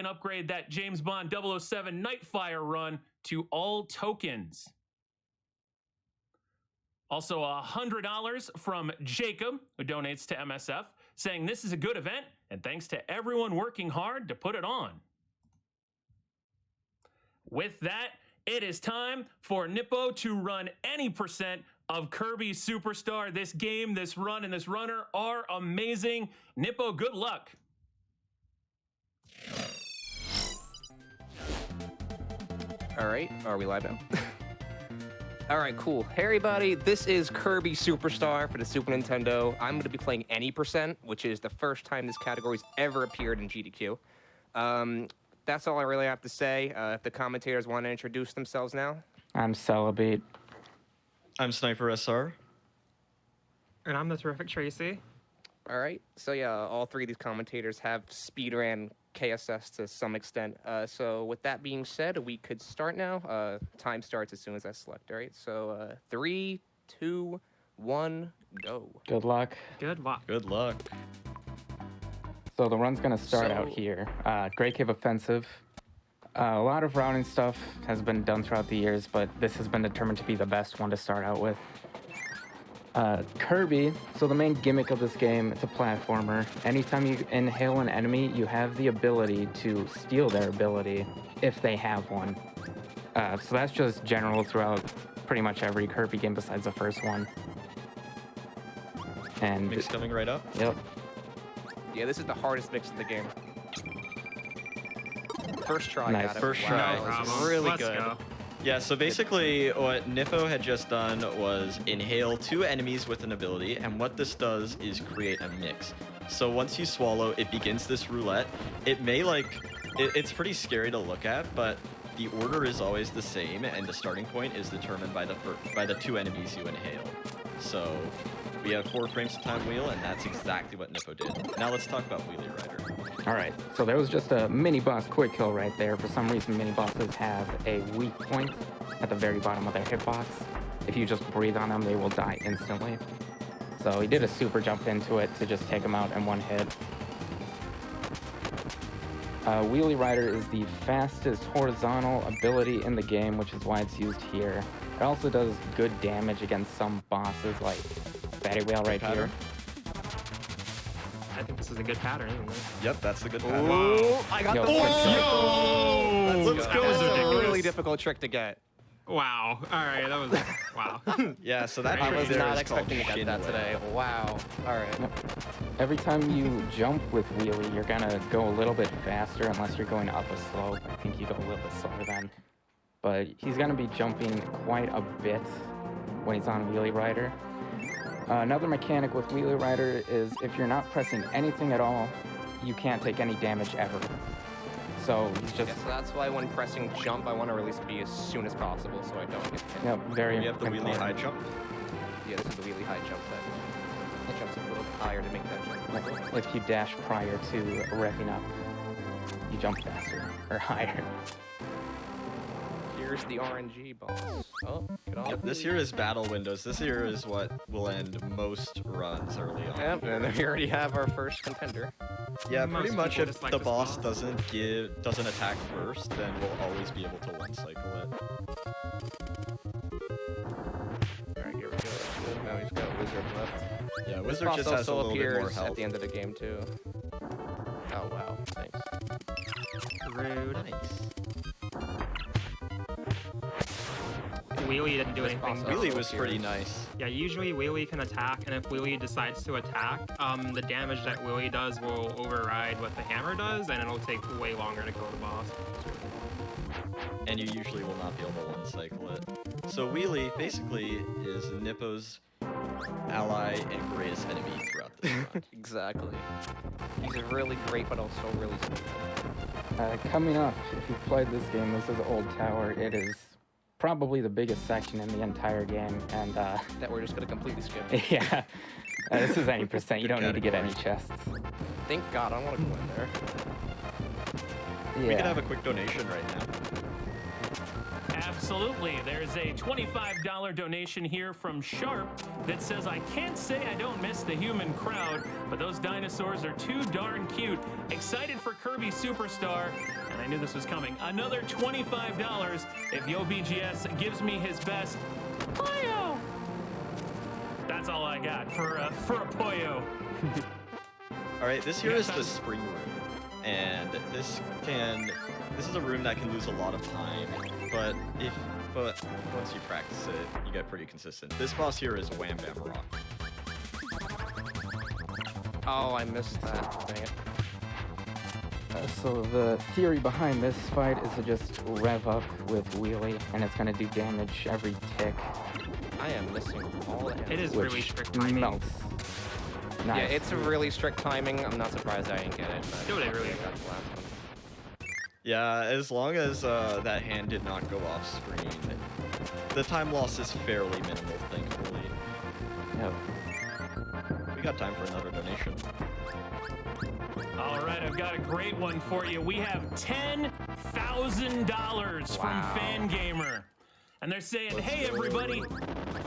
and upgrade that James Bond 007 Nightfire run to all tokens. Also, $100 from Jacob, who donates to MSF, saying this is a good event, and thanks to everyone working hard to put it on. With that, it is time for Nippo to run any percent of Kirby Superstar. This game, this run, and this runner are amazing. Nippo, good luck. All right, are we live now? All right, cool. Hey, everybody, this is Kirby Superstar for the Super Nintendo. I'm going to be playing any percent, which is the first time this category's ever appeared in GDQ. That's all I really have to say. If the commentators want to introduce themselves now. I'm celabeat. I'm SniprSR. And I'm TheTerrificTracy. All right, so yeah, all three of these commentators have speedran KSS to some extent. So with that being said, we could start now. Time starts as soon as I select, all right? So 3, 2, 1, go. Good luck. Good luck. Good luck. So the run's going to start out here. Great Cave Offensive. A lot of routing stuff has been done throughout the years, but this has been determined to be the best one to start out with. Kirby, so the main gimmick of this game, it's a platformer. Anytime you inhale an enemy, you have the ability to steal their ability if they have one. So that's just general throughout pretty much every Kirby game besides the first one. And Mix coming right up. Yep. Yeah, this is the hardest mix in the game. First try. Nice. Got it. First Wow, try. this is Bravo. really Let's good. go. Yeah, so basically what Nippo had just done was inhale 2 enemies with an ability, and what this does is create a mix. So once you swallow, it begins this roulette. It may it's pretty scary to look at, but the order is always the same, and the starting point is determined by the 2 enemies you inhale. So we have 4 frames to time wheel, and that's exactly what Nippo did. Now let's talk about Wheelie Rider. All right, so there was just a mini boss quick kill right there. For some reason, mini bosses have a weak point at the very bottom of their hitbox. If you just breathe on them, they will die instantly. So he did a super jump into it to just take them out in one hit. Wheelie Rider is the fastest horizontal ability in the game, which is why it's used here. It also does good damage against some bosses, like Batty Whale right here. I think this is a good pattern, isn't it? Yep, that's the good pattern. Oh, I got Yo, the let's one. Yo! Let's go. That was That's a ridiculous. really difficult trick to get. Wow. All right, that was wow. Yeah, so that I trick was there not is expecting to called get that Shin today. Whale. Wow. All right. Every time you jump with Wheelie, you're gonna go a little bit faster unless you're going up a slope. I think you go a little bit slower then. But he's gonna be jumping quite a bit when he's on Wheelie Rider. Another mechanic with Wheelie Rider is if you're not pressing anything at all, you can't take any damage ever. So he's just... Yeah, so that's why when pressing jump, I want to release B as soon as possible so I don't get hit. Yep, very We have the important. Wheelie high jump. Yeah, this is the wheelie high jump that jumps a little higher to make that jump. If you dash prior to revving up, you jump faster or higher. Here's the RNG boss. Oh, get off. Yep, this here is battle windows. This here is what will end most runs early on. Yep, and we already have our first contender. Yeah, Most pretty much people if dislike the this boss boss. doesn't attack first, then we'll always be able to one cycle it. Alright, here we go. Now he's got Wizard left. Yeah, This Wizard boss just has a also little bit more appears health. at the end of the game, too. Oh, wow. Thanks. Rude. Nice. Wheelie didn't do This anything. boss Wheelie also was pretty appears. nice. Yeah, usually Wheelie can attack, and if Wheelie decides to attack, the damage that Wheelie does will override what the hammer does, and it'll take way longer to kill the boss. And you usually will not be able to one cycle it. So Wheelie basically is Nippo's ally and greatest enemy throughout this run. Exactly. He's really great, but also really stupid. Coming up, if you've played this game, this is Old Tower. It is probably the biggest section in the entire game, and That we're just gonna completely skip. yeah, this is any percent. You Good don't need to get any category. chests. Thank God, I don't want to go in there. Yeah. We can have a quick donation right now. Absolutely. There's a $25 donation here from Sharp that says, I can't say I don't miss the human crowd, but those dinosaurs are too darn cute. Excited for Kirby Superstar, and I knew this was coming. Another $25 if YoBGS gives me his best Poyo. That's all I got for a Poyo. All right, this here is the spring room, and this is a room that can lose a lot of time, but once you practice it, you get pretty consistent. This boss here is Wham Bam Rock. Oh, I missed that. Dang it. So the theory behind this fight is to just rev up with wheelie, and it's gonna do damage every tick, I am missing all the It is which really strict timing. melts. Nice. Yeah, it's a really strict timing. I'm not surprised I didn't get it. But Dude, it really got the last one. Yeah, as long as that hand did not go off screen, the time loss is fairly minimal, thankfully. Yep. We got time for another donation. All right, I've got a great one for you. We have $10,000 from Fangamer. And they're saying, hey, everybody,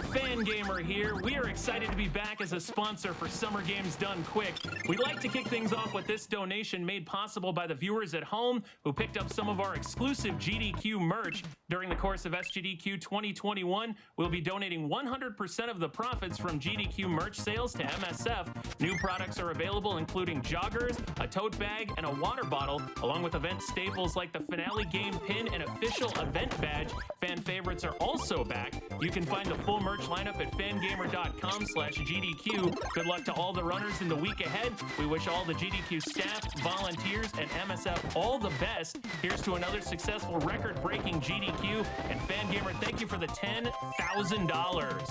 Fangamer here. We are excited to be back as a sponsor for Summer Games Done Quick. We'd like to kick things off with this donation made possible by the viewers at home who picked up some of our exclusive GDQ merch during the course of SGDQ 2021. We'll be donating 100% of the profits from GDQ merch sales to MSF. New products are available, including joggers, a tote bag, and a water bottle, along with event staples like the finale game pin and official event badge. Fan favorites are also back. You can find the full merch lineup at fangamer.com/GDQ. Good luck to all the runners in the week ahead. We wish all the GDQ staff, volunteers, and MSF all the best. Here's to another successful record-breaking GDQ. And Fangamer, thank you for the $10,000.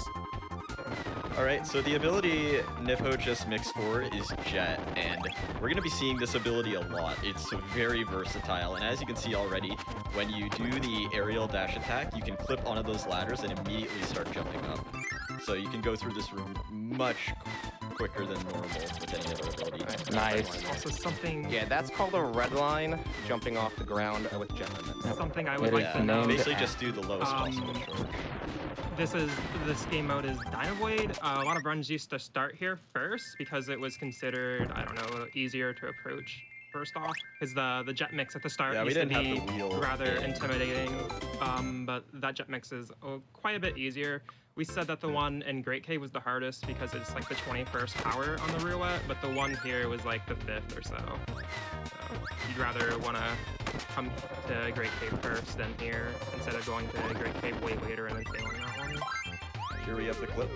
All right, so the ability Nippo just mixed for is Jet, and we're going to be seeing this ability a lot. It's very versatile, and as you can see already, when you do the aerial dash attack, you can clip onto those ladders and immediately start jumping up. So you can go through this room much quicker than normal with any other ability. Nice. Also something, Yeah, that's called a red line, jumping off the ground with jet limits. something I would It like is to know. named- Basically just do the lowest possible charge. This game mode is Dynablade. A lot of runs used to start here first because it was considered, I don't know, easier to approach first off. Because the jet mix at the start Yeah, we used to didn't be have the wheel. rather intimidating. But that jet mix is quite a bit easier. We said that the one in Great Cave was the hardest because it's like the 21st power on the roulette, but the one here was like the 5th or so. So you'd rather want to come to Great Cave first than here instead of going to Great Cave way later and then failing that one. Here we have the clip.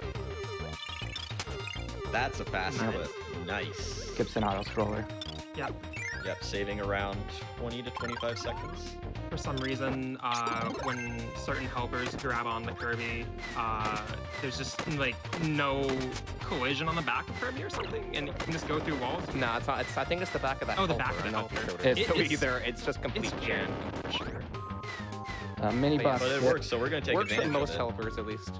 That's a fast clip. Nice. Skips an auto scroller. Yep. Yep, saving around 20 to 25 seconds. For some reason, when certain helpers grab on the Kirby, there's just like no collision on the back of Kirby or something, and it can just go through walls. No, it's not. I think it's the back of that. Oh, the helper. back of I it, know okay. for sure. It's- So it's- either it's just complete It's jank. jank, for sure. Mini But boss. But it skip. works, so we're going to take Works for advantage most of it. helpers, at least.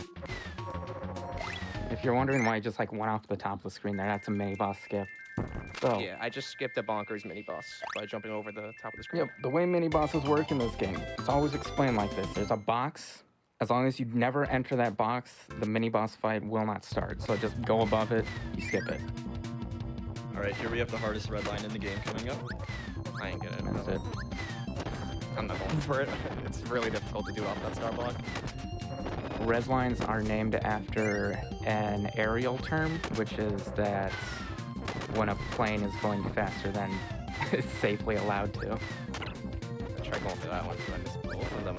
If you're wondering why I just like went off the top of the screen there, that's a mini boss skip. So, Yeah, I just skipped a bonkers mini boss by jumping over the top of the screen. yep, the way mini bosses work in this game, it's always explained like this. There's a box. As long as you never enter that box, the mini boss fight will not start. So just go above it, you skip it. All right, here we have the hardest red line in the game coming up. I ain't gonna. That's it. I'm not going for it. It's really difficult to do off that star block. Res lines are named after an aerial term, which is that when a plane is going faster than it's safely allowed to. I tried going for that one, so I missed both of them.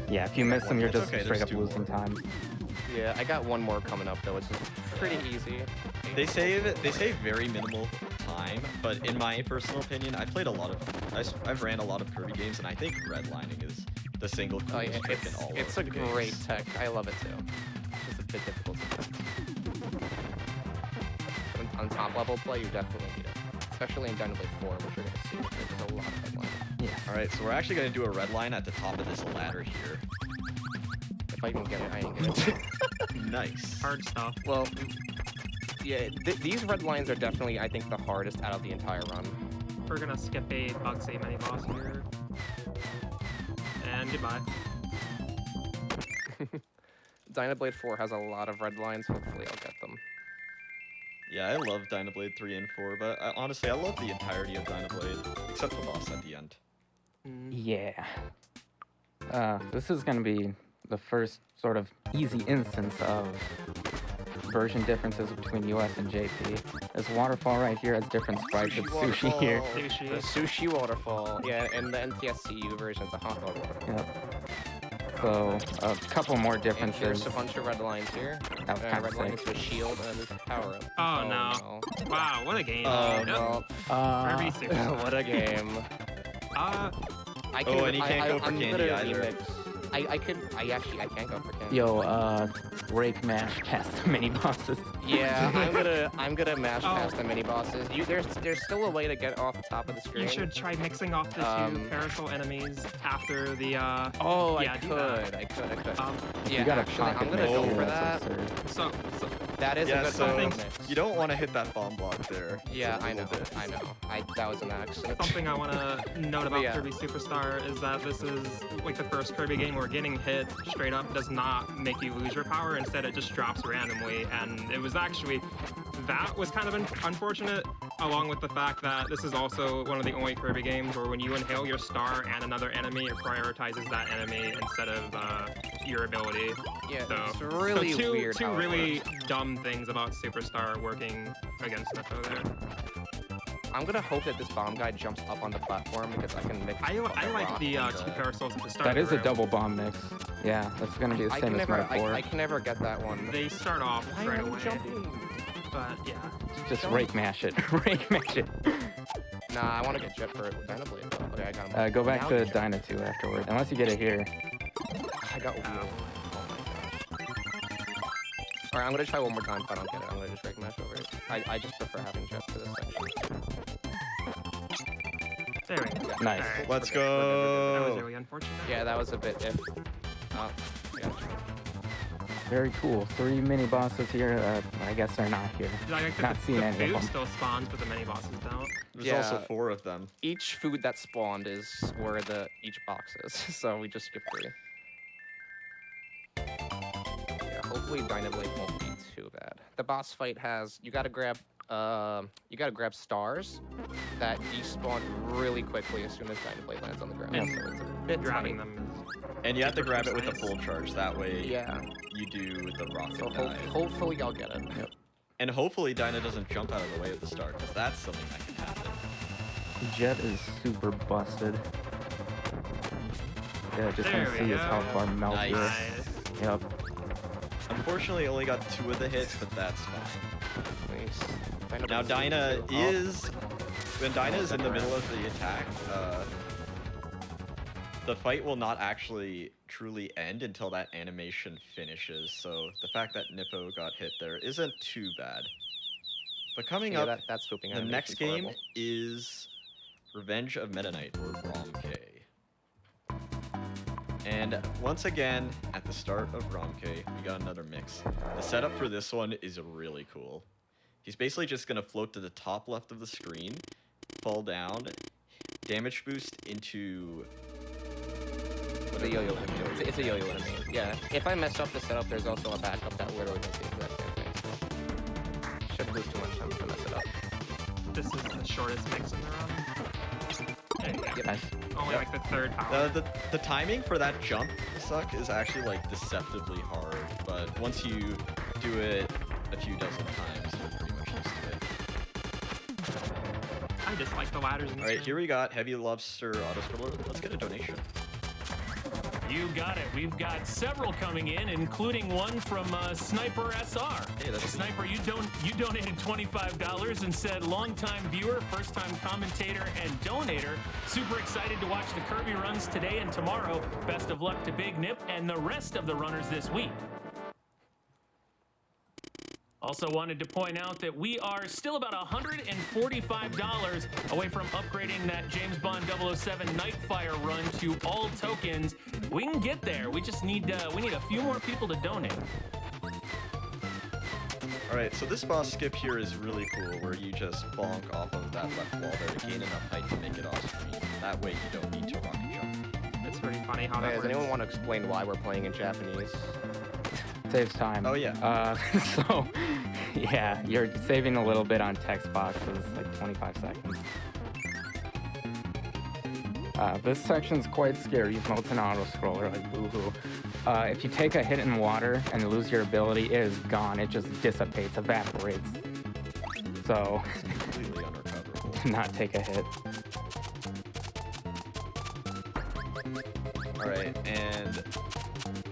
Yeah, if you miss them, you're It's just okay, straight there's up two losing time. Yeah, I got one more coming up though, which is pretty easy. They save very minimal time, but in my personal opinion, I've ran a lot of Kirby games, and I think redlining is the single Oh coolest yeah, trick in all it's of a the great games. tech. I love it too. It's just a bit difficult sometimes. On top level play, you definitely need it, especially in Dynablade 4, which you're gonna see. There's a lot of headline. Yes. All right, so we're actually going to do a red line at the top of this ladder here. If I can get it, I ain't get it. Nice. Hard stuff. Well, yeah, these red lines are definitely, I think, the hardest out of the entire run. We're gonna skip a bug save mini boss here. And goodbye. Dynablade 4 has a lot of red lines. Hopefully I'll get them. Yeah, I love Dynablade 3 and 4, but honestly, I love the entirety of Dynablade, except the boss at the end. Yeah. This is gonna be the first sort of easy instance of version differences between US and JP. This waterfall right here has different sprites with sushi here. The sushi waterfall. Yeah, and the NTSCU version is a hot dog waterfall. Yep. So a couple more And differences. there's a bunch of red lines here. That was kinda Red line sick. into a shield and there's a power up. Oh, no. Wow, what a game. Oh, Yep. well. Kirby Superstar. What a game. I Oh, and he can't go for I'm candy gonna either. remix. I can't go for candy. Yo, rake mash past the mini bosses. Yeah, I'm gonna mash past the mini bosses. There's still a way to get off the top of the screen. You should try mixing off the two parasol enemies after the, Oh, yeah, I do could. that. I could. You Yeah, gotta actually, I'm pocket gonna mix go here, for that's that. absurd. so That is Yeah, a good so combo something- mix. you don't want to hit that bomb block there. Yeah, It's a I know. little bit. I know. That was an accident. something I want to note about yeah. Kirby Superstar is that this is like the first Kirby game where getting hit straight up does not make you lose your power. Instead, it just drops randomly, and it was actually that was kind of unfortunate, along with the fact that this is also one of the only Kirby games where when you inhale your star and another enemy, it prioritizes that enemy instead of your ability. Yeah, So, it's really two weird. two how it really works. dumb things about Superstar working against Nippo there. I'm gonna hope that this bomb guy jumps up on the platform because I can mix. I like rock the and two parasols at the start. That of is the a room. double bomb mix. Yeah, that's gonna be the I same can as never. Metaphor. I can never get that one. They start off Why right are you away, jumping? but yeah. Just rake mash it. Rake mash it. Nah, I want to get jet for it with Dynablade though. Okay, I got him. Go back Now to you jump. Dyna 2 afterward. Unless you get it here. I got wheel. Oh my gosh. Alright, I'm gonna try one more time. If I don't get it, I'm gonna just rake mash over it. I just prefer having jet for this section. There we go. Nice. Alright. Let's That go. was really unfortunate. Yeah, that was a bit if. Oh, yeah. Very cool. 3 mini bosses here. I guess they're not here. I like that Not the seeing any of food them. still spawns, but the mini bosses don't. There's Yeah. also 4 of them. Each food that spawned is where each box is, so we just skip 3. Yeah, hopefully Dynablade won't be too bad. The boss fight has you gotta grab stars that despawn really quickly as soon as Dynablade lands on the ground. And So it's a bit Grabbing tight. them And you have to Super grab it with a precise. full charge. That way Yeah. you do the rocket So dive. hopefully I'll get it. Yep. And hopefully Dyna doesn't jump out of the way at the start, because that's something that can happen. Jet is super busted. Yeah, just There gonna we see his go. health bar melt Nice. here. nice. Yep. Unfortunately, only got 2 of the hits, but that's fine. Nice. Now Dynablade's Dyna super- is, when Dyna is in the second middle of the attack, the fight will not actually truly end until that animation finishes. So the fact that Nippo got hit there isn't too bad. But coming Yeah, up, that's swooping the animation's next game horrible. is Revenge of Meta Knight, or ROM-K. And once again, at the start of ROM-K, we got another mix. The setup for this one is really cool. He's basically just going to float to the top left of the screen, fall down, damage boost into... It's a yo-yo enemy. It's a yo-yo enemy. Yeah. If I mess up the setup, there's also a backup that literally does the exact same thing. So shouldn't lose too much time to mess it up. This is the shortest mix in the run. There you go. Yep. Nice. Only Yep. like the third power. The timing for that jump suck is actually like deceptively hard, but once you do it a few dozen times, you're pretty much used to it. I just like the ladders in this All right, game. here we got Heavy Lobster Autoscroller. Let's get a donation. You got it. We've got several coming in, including one from SniprSR. Hey, that's me. Sniper, you donated $25 and said, longtime viewer, first-time commentator, and donator. Super excited to watch the Kirby runs today and tomorrow. Best of luck to Big Nip and the rest of the runners this week. Also wanted to point out that we are still about $145 away from upgrading that James Bond 007 Nightfire run to all tokens. We can get there. We just need we need a few more people to donate. All right, so this boss skip here is really cool, where you just bonk off of that left wall there to gain enough height to make it off screen. That way you don't need to rocket jump. It's pretty funny how Hey, that does works. anyone want to explain why we're playing in Japanese? Saves time. Oh, yeah. So, yeah, you're saving a little bit on text boxes, like 25 seconds. This section's quite scary, even though it's an auto-scroller, like boo-hoo. If you take a hit in water and lose your ability, it is gone. It just dissipates, evaporates. So, Completely unrecoverable. do not take a hit. Alright, and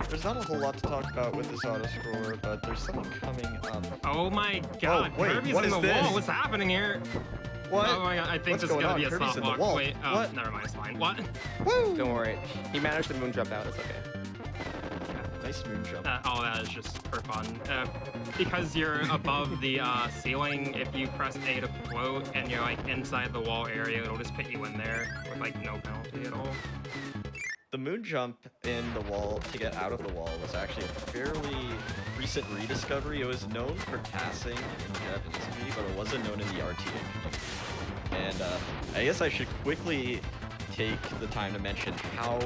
there's not a whole lot to talk about with this auto-scroller, but there's someone coming up. Oh my god, wait, Kirby's what in is the this? wall. What's happening here? What? Oh my god, I think What's this is going gonna on? be a Kirby's in the softbox. wall. Wait, What? never mind, it's fine. What? Don't worry. He managed to moon jump out. It's okay. Nice moon jump. All that is just for fun. Because you're above the ceiling, if you press A to float and you're like inside the wall area, it'll just put you in there with like no penalty at all. The moon jump in the wall to get out of the wall was actually a fairly recent rediscovery. It was known for tassing in the Japanese community, but it wasn't known in the RTA community. And I guess I should quickly take the time to mention how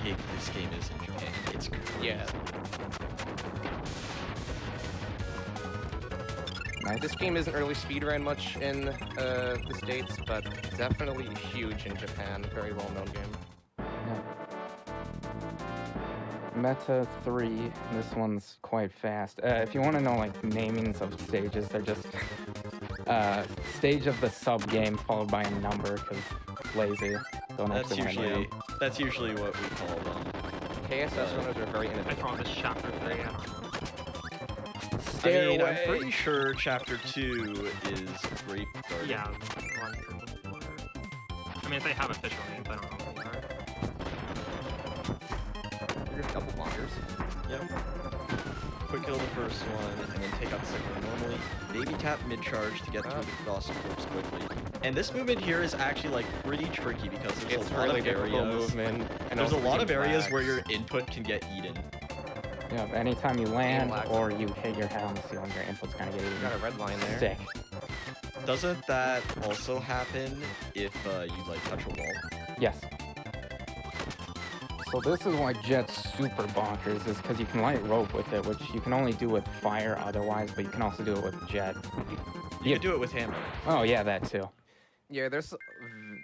big this game is in Japan. It's crazy. Yeah. Nice. This game isn't really speedrun much in the States, but definitely huge in Japan. Very well-known game. Yeah. Meta 3, this one's quite fast. If you want to know like namings of stages, they're just stage of the sub game followed by a number because lazy. Don't actually want to name. That's usually what we call them. KSS runners are very I innovative. call this chapter 3. I don't know. I mean, I'm pretty sure Chapter 2 is Grape Garden. Yeah, one before. I mean, if they have official names, I don't know what they are. You're just double blockers. Yep. Quick kill the first one, and then take out the second one normally. Baby tap mid-charge to get through the Gauss corpse quickly. And this movement here is actually like pretty tricky because there's It's a lot really of difficult areas. movement. And There's a also lot of game areas where flags. your input can get eaten. Yeah, anytime you land lags. or you hit your head on the ceiling, your input's gonna get You got a red line there. sick. Doesn't that also happen if you like touch a wall? Yes. So this is why Jet's super bonkers, is because you can light rope with it, which you can only do with fire otherwise, but you can also do it with Jet. You can do it with hammer. Oh yeah, that too. Yeah, there's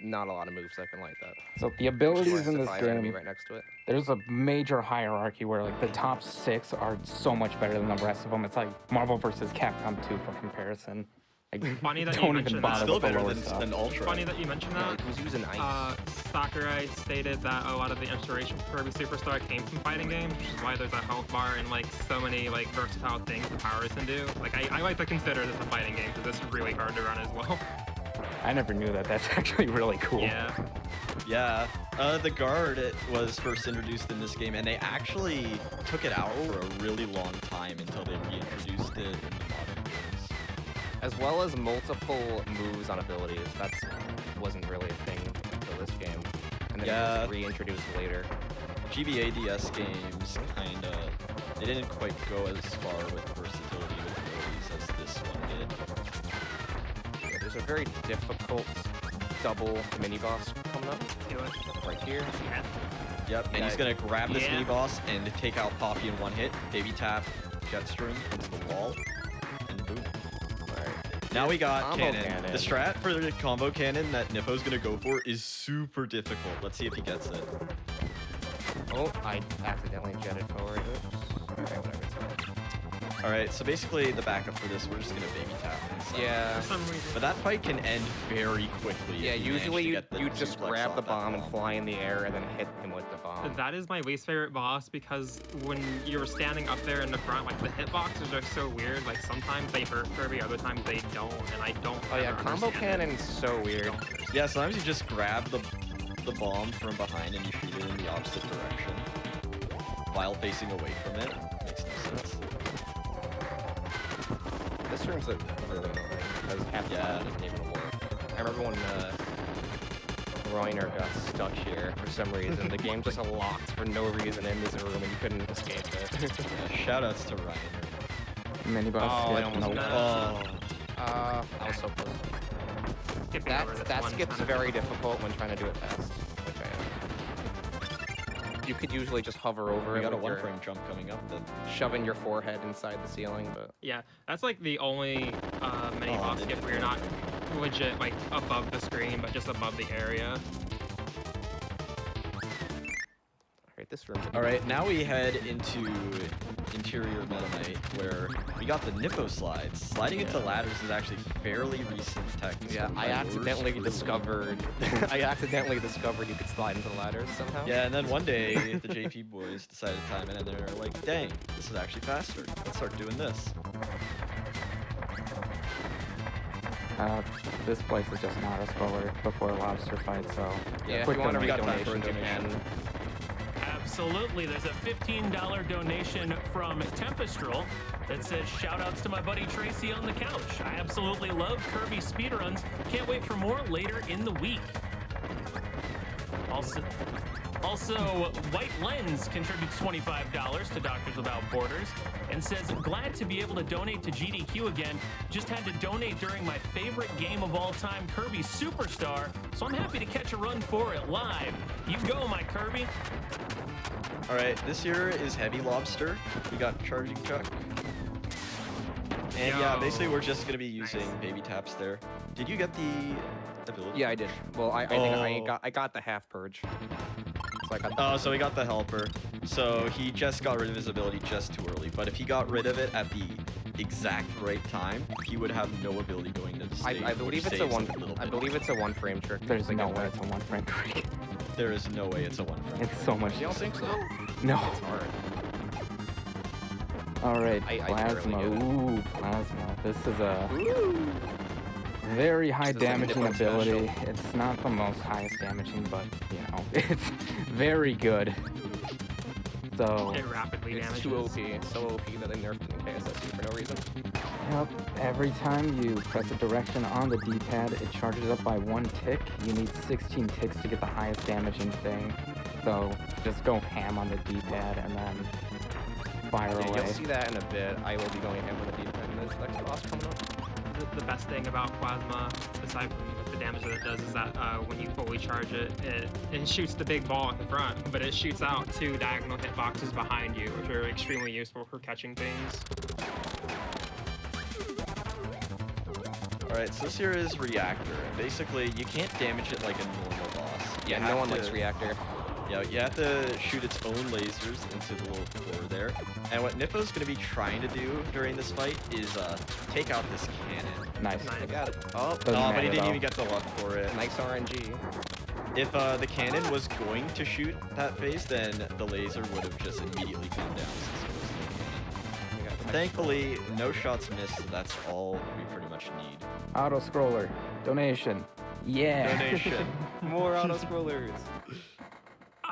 not a lot of moves that can like that. So the abilities in this Surprise enemy game, right next to it. there's a major hierarchy where like the top 6 are so much better than the rest of them. It's like Marvel vs. Capcom 2 for comparison. Like, Funny that you don't even mentioned bother that. Still with the better lower than stuff. an Ultra. Funny that you mentioned Yeah, that. who's using ice? Sakurai stated that a lot of the inspiration for Kirby Superstar came from fighting games, which is why there's a health bar and like so many like versatile things the powers can do. Like I like to consider this a fighting game because this is really hard to run as well. I never knew that. That's actually really cool. Yeah. Yeah, the guard was first introduced in this game, and they actually took it out for a really long time until they reintroduced it in the modern games. As well as multiple moves on abilities. That wasn't really a thing until this game. And then Yeah. it was reintroduced later. GBA DS games kinda, they didn't quite go as far with versatility with abilities as this one did. Yeah, there's a very difficult double mini boss coming up Do it. right here. Yeah. Yep, and he's gonna grab this Yeah. mini boss and take out Poppy in one hit, baby tap, jet string into the wall, and boom. Alright. Now we got Combo cannon. cannon. The strat for the combo cannon that Nippo's gonna go for is super difficult. Let's see if he gets it. Oh, I accidentally jetted forward. Oops. Alright, whatever. It's fine. Alright, so basically the backup for this, we're just gonna baby tap inside. Yeah. For some reason. But that fight can end very quickly. Yeah, if you manage usually to you get the just suplex grab off the that bomb and fly in the air and then hit him with the bomb. That is my least favorite boss because when you're standing up there in the front, like the hitboxes are so weird. Like sometimes they hurt Kirby, other times they don't, and I don't. Oh yeah, ever combo understand it. cannon's so weird. Yeah, sometimes you just grab the bomb from behind and you shoot it in the opposite direction while facing away from it. Makes no sense. This room's like really annoying because half the time it doesn't even work. I remember when Reiner got stuck here for some reason. The game just locked for no reason in this room and you couldn't escape it. Yeah, shoutouts to Ryan. Mini boss. Oh, I hit, almost nope. got Oh, I was so close. Skipping over this That one gets kind of very difficult when trying to do it fast, which I am. you could usually just hover over We it got a with your- one-frame jump coming up. Then. shoving your forehead inside the ceiling, but Yeah, that's like the only mini boss they skip did where you're that. not legit like above the screen, but just above the area. alright, this room's All right, now we head into interior Meta Knight, where we got the Nippo slides. Sliding into ladders is actually fairly recent tech. Yeah, I accidentally discovered you could slide into the ladders somehow. Yeah, and then one day the JP boys decided to time it, and they're like, "Dang, this is actually faster. Let's start doing this." This place is just an auto-scroller before lobster fight, so Yeah, if quick you want to we got time for a donation, you donation. can. Absolutely. There's a $15 donation from Tempestral that says, shout-outs to my buddy Tracy on the couch. I absolutely love Kirby speedruns. Can't wait for more later in the week. Also, White Lens contributes $25 to Doctors Without Borders and says, glad to be able to donate to GDQ again. Just had to donate during my favorite game of all time, Kirby Superstar, so I'm happy to catch a run for it live. You go, my Kirby. All right, this here is Heavy Lobster. We got Charging Chuck. And yeah, Yo. basically we're just gonna be using baby taps there. Did you get the ability? Yeah, I did. Well, I think I got the half purge. So I got the Oh, so he got the helper. So he just got rid of his ability just too early. But if he got rid of it at the exact right time, he would have no ability going into the stage. I believe which it's a saves one. little I bit. believe it's a one-frame trick. there's like no a- way it's a one-frame trick. There is no way it's a one frame. It's so much. You don't think so? No. It's hard. All right, I plasma. barely get it. Ooh, plasma. This is a very high This is a damaging Nippo ability. special. It's not the most highest damaging, but you know, it's very good. So, It rapidly It's damages. too OP. It's so OP that they nerfed it in KSSU for no reason. yep, every time you press a direction on the D-pad, it charges up by 1 tick. You need 16 ticks to get the highest damaging thing. So, just go ham on the D-pad and then fire Yeah, away. you'll see that in a bit. I will be going in with a deep in this next boss coming up. The best thing about plasma, aside from the damage that it does, is that when you fully charge it, it shoots the big ball at the front, but it shoots out 2 diagonal hitboxes behind you, which are extremely useful for catching things. All right, so this here is Reactor. And basically, you can't damage it like a normal boss. You Yeah, no have one to- likes Reactor. Yeah, you have to shoot its own lasers into the little core there. And what Nippo's going to be trying to do during this fight is take out this cannon. Nice. I got it. Oh, Doesn't Oh, but matter, he didn't though. even get the luck for it. nice RNG. If the cannon was going to shoot that phase, then the laser would have just immediately come down since it was the cannon. I got the nice- Thankfully, no shots missed, so that's all we pretty much need. Auto-scroller. Donation. Yeah. Donation. More auto scrollers.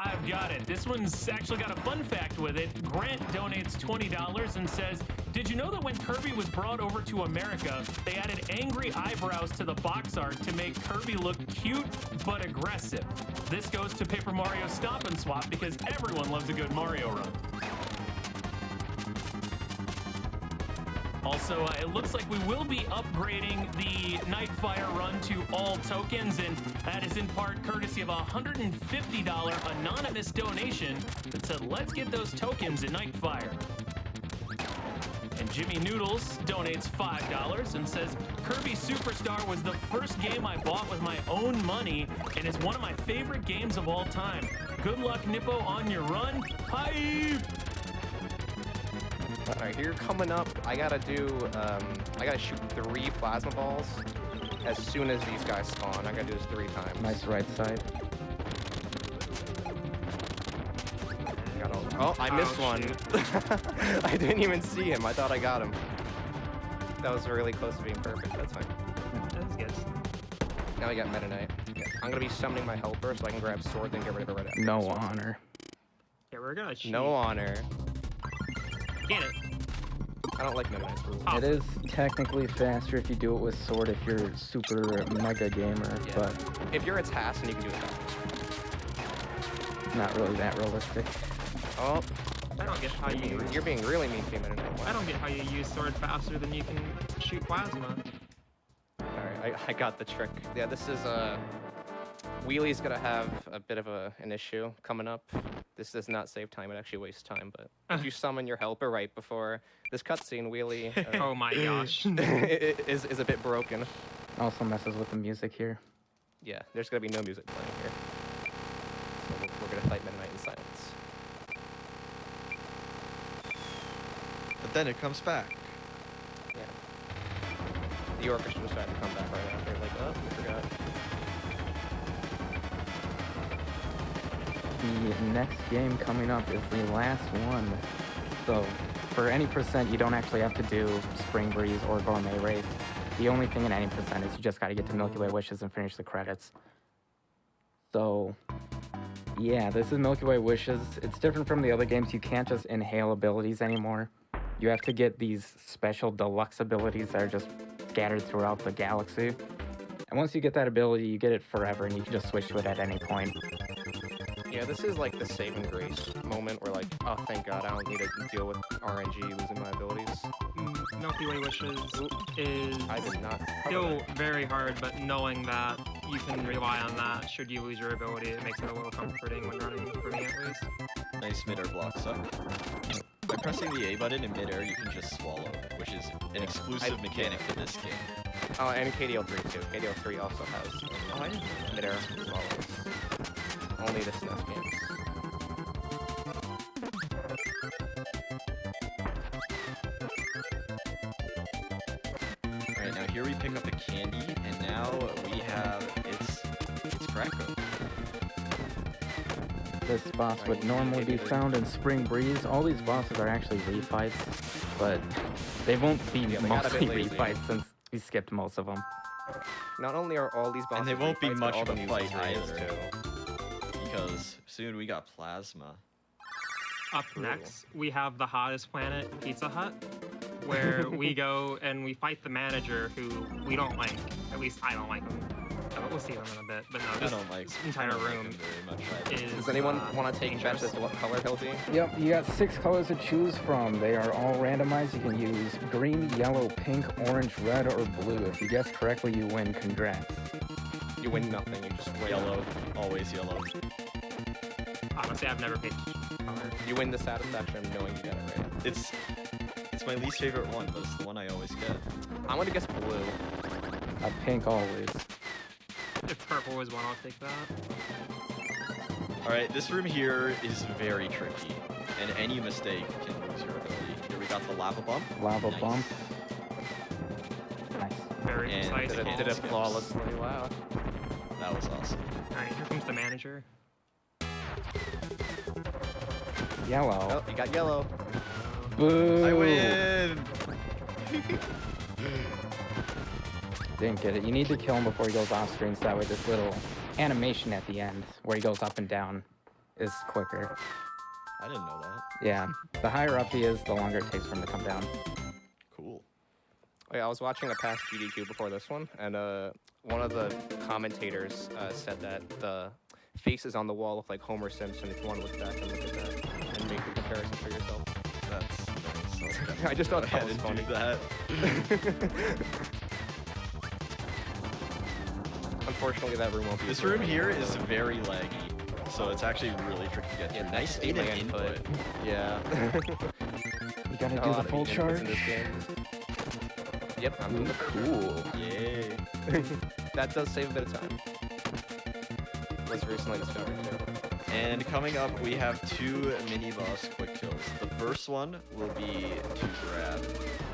I've got it. This one's actually got a fun fact with it. Grant donates $20 and says, did you know that when Kirby was brought over to America, they added angry eyebrows to the box art to make Kirby look cute but aggressive? This goes to Paper Mario Stop and Swap because everyone loves a good Mario run. Also, it looks like we will be upgrading the Nightfire run to all tokens, and that is in part courtesy of a $150 anonymous donation that said, let's get those tokens in Nightfire. And Jimmy Noodles donates $5 and says, Kirby Superstar was the first game I bought with my own money and is one of my favorite games of all time. Good luck, Nippo, on your run. Hype! All right, here coming up, I gotta shoot 3 plasma balls as soon as these guys spawn. I gotta do this 3 times. Nice right side. Oh, I missed Oh, one. I didn't even see him. I thought I got him. That was really close to being perfect. That's fine. That's good. Now I got Meta Knight. I'm gonna be summoning my helper so I can grab sword and get rid of it right after. No this one. honor. Yeah, we're gonna cheat. No honor. Get it. I don't like Meta Knight's rules. Oh. It is technically faster if you do it with sword if you're super mega gamer, Yeah. but If you're a task, then you can do it that. not really that realistic. Oh, I don't get how you. you're being really mean to me, Meta Knight. I don't get how you use sword faster than you can shoot plasma. Alright, I got the trick. Yeah, this is Wheelie's gonna have a bit of an issue coming up. This does not save time, it actually wastes time, but if you summon your helper right before this cutscene, wheelie Oh my gosh. is a bit broken. Also messes with the music here. Yeah, there's gonna be no music playing here. So we're gonna fight Meta Knight in silence. But then it comes back. Yeah. The orchestra decided to come back right after, like, oh, we forgot. The next game coming up is the last one. So for any percent, you don't actually have to do Spring Breeze or Gourmet Race. The only thing in any percent is you just got to get to Milky Way Wishes and finish the credits. So yeah, this is Milky Way Wishes. It's different from the other games. You can't just inhale abilities anymore. You have to get these special deluxe abilities that are just scattered throughout the galaxy. And once you get that ability, you get it forever, and you can just switch to it at any point. Yeah, this is like the saving grace moment where, like, oh, thank God, I don't need to deal with RNG losing my abilities. Milky Way Wishes is I did not. still very hard, but knowing that you can rely on that should you lose your ability, it makes it a little comforting when running, for me at least. Nice mid-air block suck. By pressing the A button in mid-air, you can just swallow, which is an exclusive mechanic to this game. Oh, and KDL3 too. KDL3 also has Oh, I didn't know. mid-air swallows. Only the SNES games. Alright, now here we pick up a candy, and now we have it's Kracko. This boss would normally be found in Spring Breeze. All these bosses are actually refights, but they won't be Yeah, they got a bit mostly lazy. refights since we skipped most of them. Not only are all these bosses And they won't be refights, but much all of the a music's fight raised, either. too. Because soon we got Plasma. Up next, we have the hottest planet, Pizza Hut, where we go and we fight the manager who we don't like. At least I don't like him. We'll see him in a bit, but no, I this, don't like this entire I don't like room him very much either. is. Does anyone want to take bets dangerous. as to what color he'll be? Yep, you got 6 colors to choose from. They are all randomized. You can use green, yellow, pink, orange, red, or blue. If you guess correctly, you win. Congrats. You win nothing, you just win. Yellow, always yellow. Honestly, I've never picked color. You win the satisfaction of knowing you got it right. It's my least favorite one, but it's the one I always get. I'm gonna guess blue. A pink always. If purple was one, I'll take that. Alright, this room here is very tricky, and any mistake can lose your ability. Here we got the lava bump. Lava Nice. bump. Nice. Very And precise. Did it calls. flawlessly, wow. That was awesome. Alright, here comes the manager. Yellow. Oh, you got yellow. Boo! I win! Didn't get it. You need to kill him before he goes off screen, so that way this little animation at the end where he goes up and down is quicker. I didn't know that. Yeah. The higher up he is, the longer it takes for him to come down. Cool. Oh, yeah, I was watching a past GDQ before this one, and one of the commentators said that the faces on the wall look like Homer Simpson. If you want to look back and look at that and make the comparison for yourself. That's nice. I just thought Go that ahead was and funny. do that. Unfortunately, that room won't be. This as good room here anymore. is very laggy, so it's actually really tricky to get Yeah, through. nice Nice data delay input. Yeah. You gotta A do lot the of full inputs charge. in this game. Yep, I'm doing the Cool. Yay. That does save a bit of time. Was recently discovered too. And coming up, we have 2 mini-boss quick kills. The first one will be to grab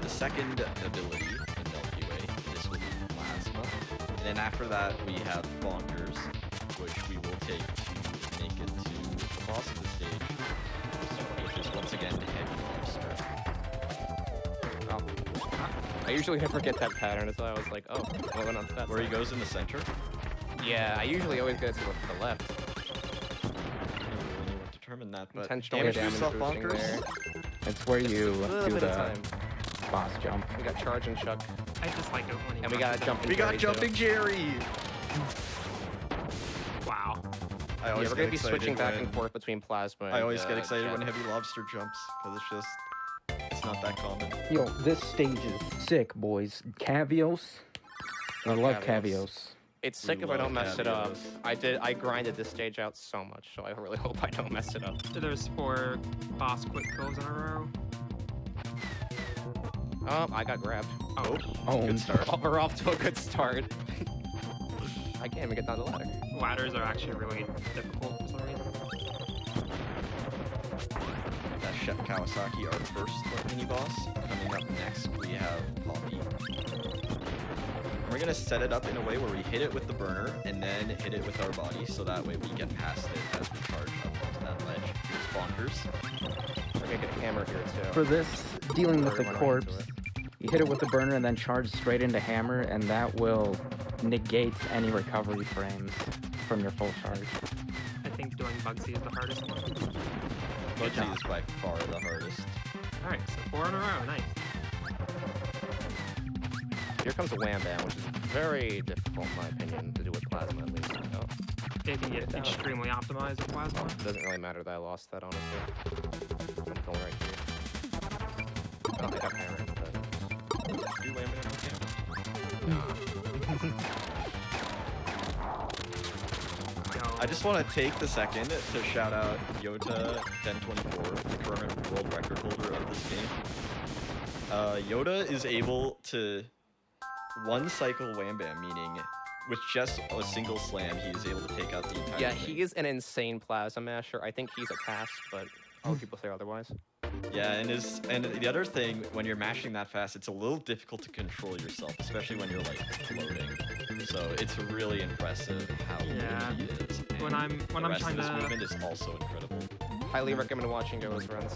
the second ability in Milky Way. This will be Plasma. And then after that, we have Bonkers, which we will take to make it to the boss of the stage, which is once again Heavy Lobster. Oh. I usually never get that pattern, so I was like, oh, what went on to that? Where he side? goes in the center. Yeah, I usually always get it to the left. I don't really know what determined that, but Intentional damage damage boost off boosting Bonkers. there. It's where Just you a little do bit of the time. boss jump. We got charge and chuck, I just like it when he and we rushes got down. jumping. We got Jerry, too. Jumping Jerry! Wow. I Yeah, always we're get gonna be excited switching back when- and forth between plasma. I always and, get excited when jet. Heavy Lobster jumps, because it's not that common. Yo, this stage is sick, boys. Cavios. I Love love Cavios. Cavios. It's sick if I don't mess it up. I grinded this stage out so much, so I really hope I don't mess it up. There's 4 boss quick kills in a row. Oh, I got grabbed. Oh, Good start. Oh, we're off to a good start. I can't even get down the ladder. ladders are actually really difficult for some reason. That's Chef Kawasaki, our first mini boss. Coming up next, we have Poppy. We're gonna set it up in a way where we hit it with the burner and then hit it with our body, so that way we get past it as we charge up onto that ledge. Here's bonkers. We're gonna get a hammer here too. For this, dealing with the Everyone corpse, into it. you hit it with the burner and then charge straight into hammer, and that will negate any recovery frames from your full charge. I think doing Bugsy is the hardest one. Bugsy is by far the hardest. Alright, so 4 in a row, nice. Here comes a wham bam, which is very difficult in my opinion to do with plasma at least. Oh, It can get extremely optimized with plasma. it doesn't really matter that I lost that honestly. I'm going right here. Oh, I got hammer instead. Do wham bam, okay. Nah. Yo, I just want to take the second to shout out Yota1024, the current world record holder of this game. Yoda is able to one cycle wham bam, meaning with just a single slam, he is able to take out the entire Yeah, thing. he is an insane plasma masher. I think he's a cast, but other people say otherwise. Yeah, and the other thing, when you're mashing that fast, it's a little difficult to control yourself, especially when you're like floating. So it's really impressive how Yeah. good he is. When And I'm the rest trying of this to, movement is also incredible. Highly recommend watching those runs.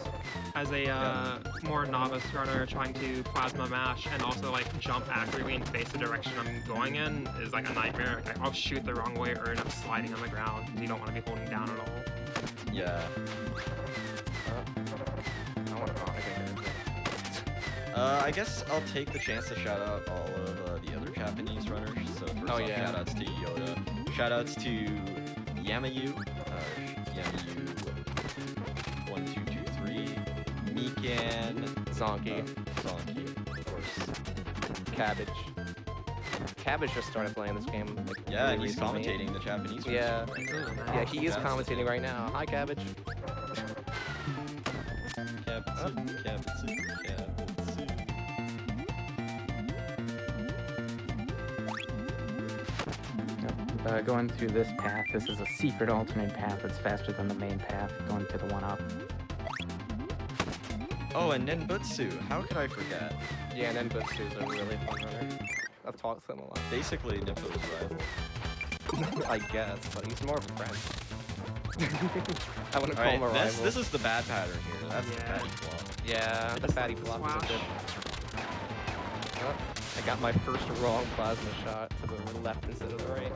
as a more novice runner, trying to plasma mash and also like jump accurately and face the direction I'm going in is like a nightmare. Like, I'll shoot the wrong way or end up sliding on the ground because you don't want to be holding down at all. Yeah. I want to I guess I'll take the chance to shout out all of the other Japanese runners. So first off, yeah. shout outs to Yoda. Shout outs to Yamayu. Yamayu1223. Mikan. Zonky, Zonky, of course. Cabbage. Cabbage just started playing this game. Like, Yeah, really and he's recently. commentating the Japanese version. Yeah. Ooh, nice. Yeah, he is Yeah. commentating right now. Hi, Cabbage. Capitsu, Capitsu, Capitsu. Going through this path, this is a secret alternate path that's faster than the main path, going to the one up. Oh, and Nenbutsu. How could I forget? Yeah, and then Butsu's a really fun runner. I've talked to him a lot. Basically, Nippo's rival. I guess, but he's more of a friend. I wouldn't call him a Alright, rival. this is the bad pattern here. That's the Yeah. patty flaw. Yeah, the just fatty like the flop is a swash. bit. Oh, I got my first wrong plasma shot to the left instead of the right.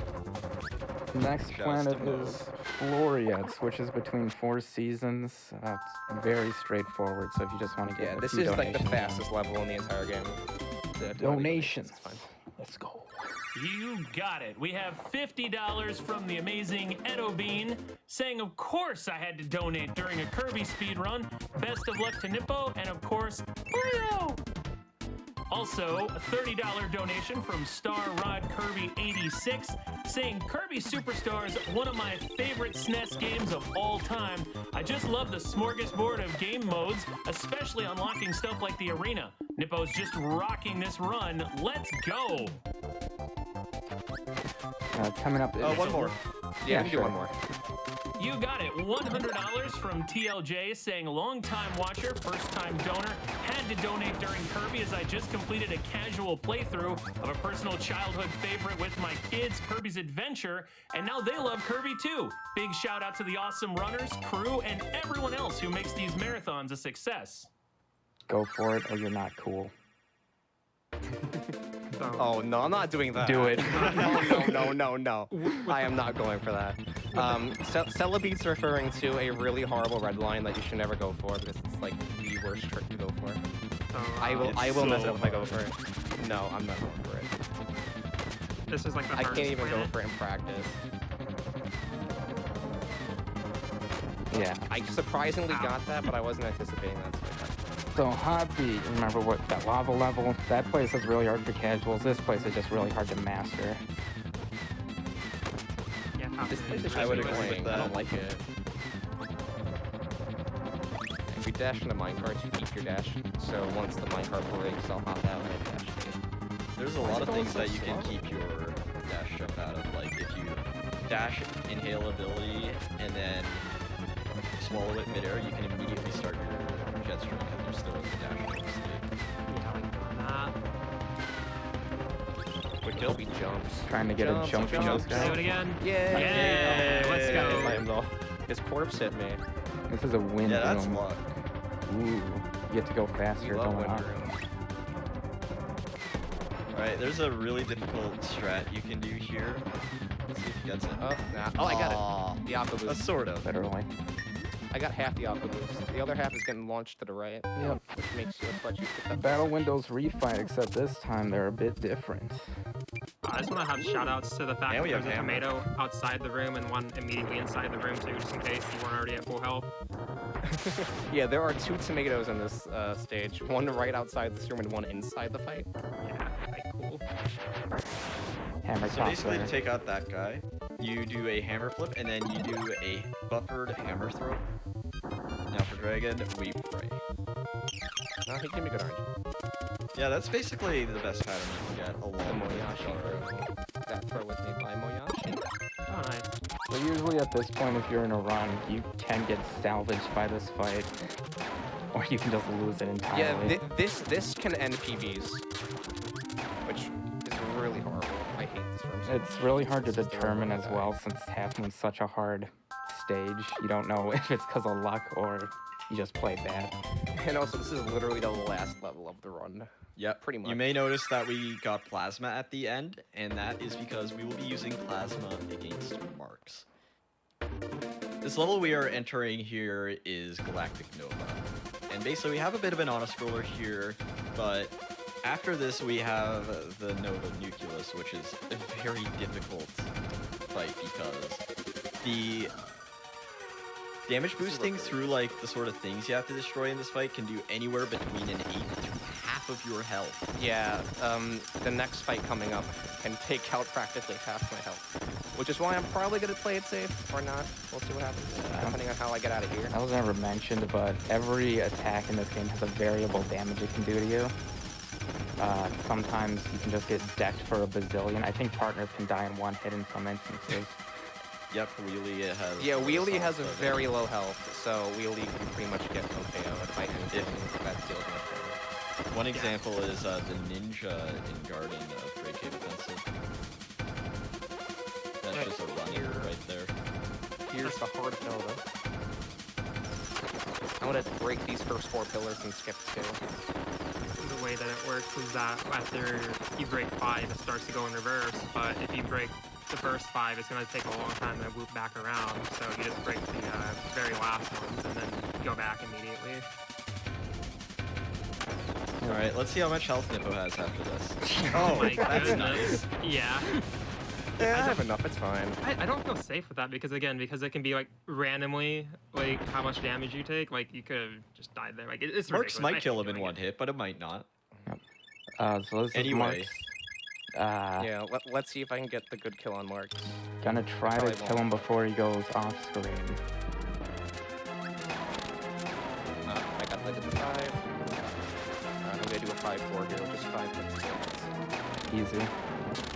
Next Shouts planet to Mo. is Floria. It switches between 4 seasons. It's very straightforward, so if you just want to get Yeah, a this few is like the donations in. fastest level in the entire game. Donations. It's fine. Let's go. You got it. We have $50 from the amazing Edo Bean saying, of course I had to donate during a Kirby speedrun. Best of luck to Nippo, and of course, Mario! Also, a $30 donation from Star Rod Kirby 86 saying Kirby Superstar is one of my favorite SNES games of all time. I just love the smorgasbord of game modes, especially unlocking stuff like the arena. Nippo's just rocking this run. Let's go! Coming up is... One more. Yeah, we can sure. do one more. You got it. $100 from TLJ saying long-time watcher, first-time donor, had to donate during Kirby as I just completed a casual playthrough of a personal childhood favorite with my kids, Kirby's Adventure, and now they love Kirby too. Big shout out to the awesome runners, crew, and everyone else who makes these marathons a success. Go for it, or you're not cool. So, Oh no, I'm not doing that. Do it. No. I am not going for that. Celabeat's referring to a really horrible red line that you should never go for because it's like the worst trick to go for. so, I will It's mess it so up if I go for it. No, I'm not going for it. This is like the I hardest can't even go planet. for it in practice. Yeah. I surprisingly got that, but I wasn't anticipating that. So Hobby, remember what, that lava level? That place is really hard for casuals. This place is just really hard to master. This place is I just would agree with annoying. I that. don't like it. If you dash into minecarts, you keep your dash. So once the minecart breaks, I'll hop out and dash to you. There's a Why is lot it of going things so that you can slow? keep your dash jump out of. Like if you dash inhale ability and then swallow it midair, you can immediately start your jet stream because you're still in the dash jump state. Yeah, like that. Quick kill. He jumps. Trying to get a jump from this Do guy. it again. Yeah. Yeah, let's go. His corpse hit me. This is a win Yeah, that's room. luck. Ooh, you get to go We faster love going wind up. rooms. Alright, there's a really difficult strat you can do here. Let's see if he gets it. Oh, nah. Oh, I got Aw. it. The aqua boost. Sort of. Literally. I got half the aqua boost. The other half is getting launched to the right. Yep. Which makes you let you pick up Battle windows refight, except this time they're a bit different. I just want to have shout-outs to the fact And that we there's have a hammer. tomato outside the room and one immediately inside the room too, just in case you weren't already at full health. Yeah, there are 2 tomatoes in this stage. One right outside this room and one inside the fight. Yeah, like cool. Hammer So top basically, to there. take out that guy, you do a hammer flip and then you do a buffered hammer throw. Now for dragon, we pray. No, he gave me good orange. Yeah, that's basically the best pattern you can get. The Along with Moyashi throw. That throw was made by Moyashi. Oh, nice. So usually at this point, if you're in a run, you can get salvaged by this fight. Or you can just lose it entirely. Yeah, this can end PBs. Which is really horrible. I hate this room. so It's much. really hard to This is the determine room as I die. well, since half moon's such a hard stage. You don't know if it's because of luck or you just play bad. And also, this is literally the last level of the run. Yep. Pretty much. You may notice that we got plasma at the end, and that is because we will be using plasma against marks. This level we are entering here is Galactic Nova. And basically we have a bit of an auto-scroller here, but after this we have the Nova Nucleus, which is a very difficult fight because the damage boosting through like the sort of things you have to destroy in this fight can do anywhere between an 8 to half of your health. Yeah, the next fight coming up can take out practically half my health. Which is why I'm probably going to play it safe, or not. We'll see what happens, depending on how I get out of here. That was never mentioned, but every attack in this game has a variable damage it can do to you. Sometimes you can just get decked for a bazillion. I think partners can die in one hit in some instances. Yep, Wheelie has... Yeah, Wheelie has a very low health, so Wheelie can pretty much get no KO by anything that deals much damage. One example is the ninja in Garden of Great Cave Offensive. That's just a runner right there. Here's the heart of Nova. I'm gonna break these first 4 pillars and skip 2. The way that it works is that after you break 5, it starts to go in reverse, but if you break the first 5, it's going to take a long time to loop back around, so you just break the very last ones and then go back immediately. Alright, let's see how much health Nippo has after this. Oh my that's goodness. Yeah. Yeah, I have enough, it's fine. I don't feel safe with that because it can be like randomly like how much damage you take. Like you could have just died there. Like it's Marks ridiculous. I might hate kill him in doing one it. hit, but it might not. So this is Anyway. Mark's. Yeah, let's see if I can get the good kill on Mark. Gonna try to Probably kill won't. him before he goes off screen. I got the 5. I'm gonna do a 5-4 here, which is 5 hits. Easy.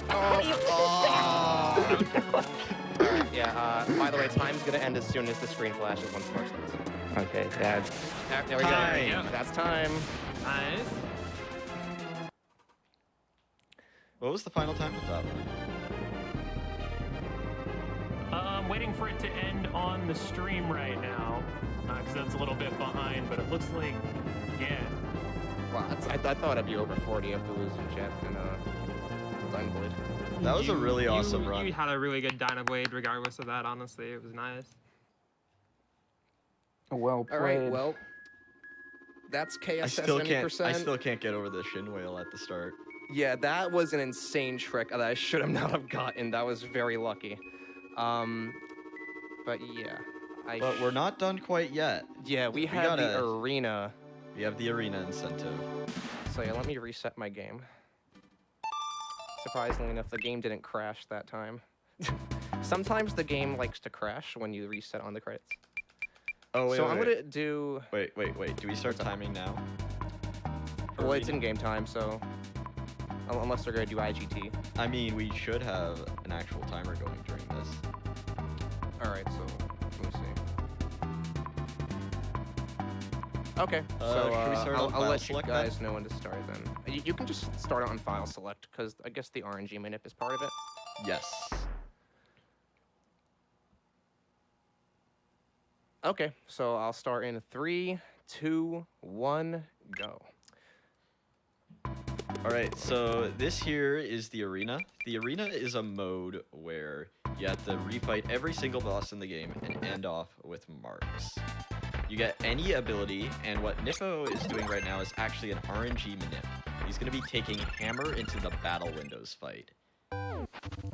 Alright, yeah, by the way, time's gonna end as soon as the screen flashes once Mark starts. Okay, yeah. There we go. Time. Yeah. That's time. Nice. What was the final time with that one? I'm waiting for it to end on the stream right now, because that's a little bit behind, but it looks like, yeah. Wow, I thought it'd be over 40 after losing Jet and Diamond. That was a really awesome You run. had a really good Dynablade regardless of that, honestly. It was nice. Well played. Alright, well, that's KSS I still 90%. can't get over the shin whale at the start. Yeah, that was an insane trick that I should have not have gotten. That was very lucky. But yeah. But we're not done quite yet. Yeah, we have the gotta- arena. We have the arena incentive. So yeah, let me reset my game. Surprisingly enough, the game didn't crash that time. Sometimes the game likes to crash when you reset on the credits. Oh, wait, So wait, I'm wait. gonna do. Wait. Do we start timing now? Well, it's in game time, so unless they're gonna do IGT. I mean, we should have an actual timer going during this. All right, so let me see. Okay, so should we start on I'll file let you select guys then? know when to start then. You can just start it on file select because I guess the RNG manip is part of it. Yes. Okay, so I'll start in 3, 2, 1, go. All right, so this here is the arena. The arena is a mode where you have to refight every single boss in the game and end off with marks. You get any ability, and what Nippo is doing right now is actually an RNG manip. He's going to be taking Hammer into the Battle Windows fight.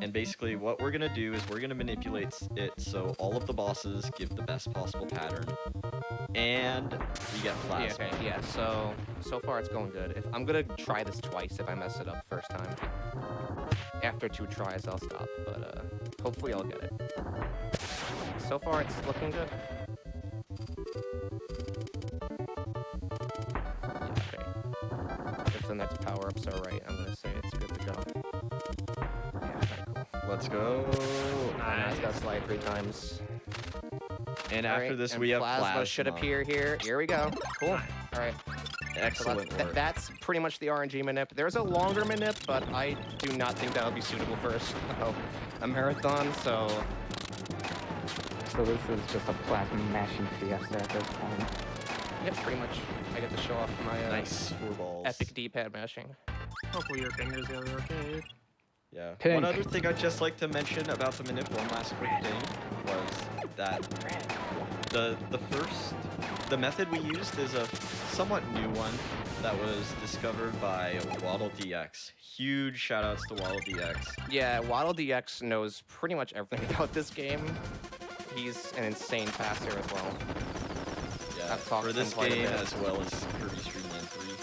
And basically what we're going to do is we're going to manipulate it so all of the bosses give the best possible pattern. And we get plasma. Yeah, okay, yeah, so far it's going good. I'm gonna try this twice if I mess it up first time. After 2 tries, I'll stop, but hopefully I'll get it. So far it's looking good. Yeah, okay. If the next power-ups are right, I'm gonna say it's good to go. Yeah, okay, cool. Let's go. Now it's gotta slide 3 times. And All after right, this, and we have plasma should appear here. Here we go. Cool. All right. So Excellent work. that's pretty much the RNG manip. There's a longer manip, but I do not think that would be suitable for a marathon. So So this is just a plasma mashing fiesta at this point. yeah, pretty much. I get to show off my Nice 4 balls. epic D-pad mashing. Hopefully your fingers go okay. Yeah. Pink. One other thing I'd just like to mention about the manip, one last quick thing, was that the method we used is a somewhat new one that was discovered by WaddleDX. Huge shout outs to WaddleDX. Yeah, WaddleDX knows pretty much everything about this game. He's an insane passer as well. Yeah, I've talked for to him this quite a game bit. as well as Kirby Streamland 3.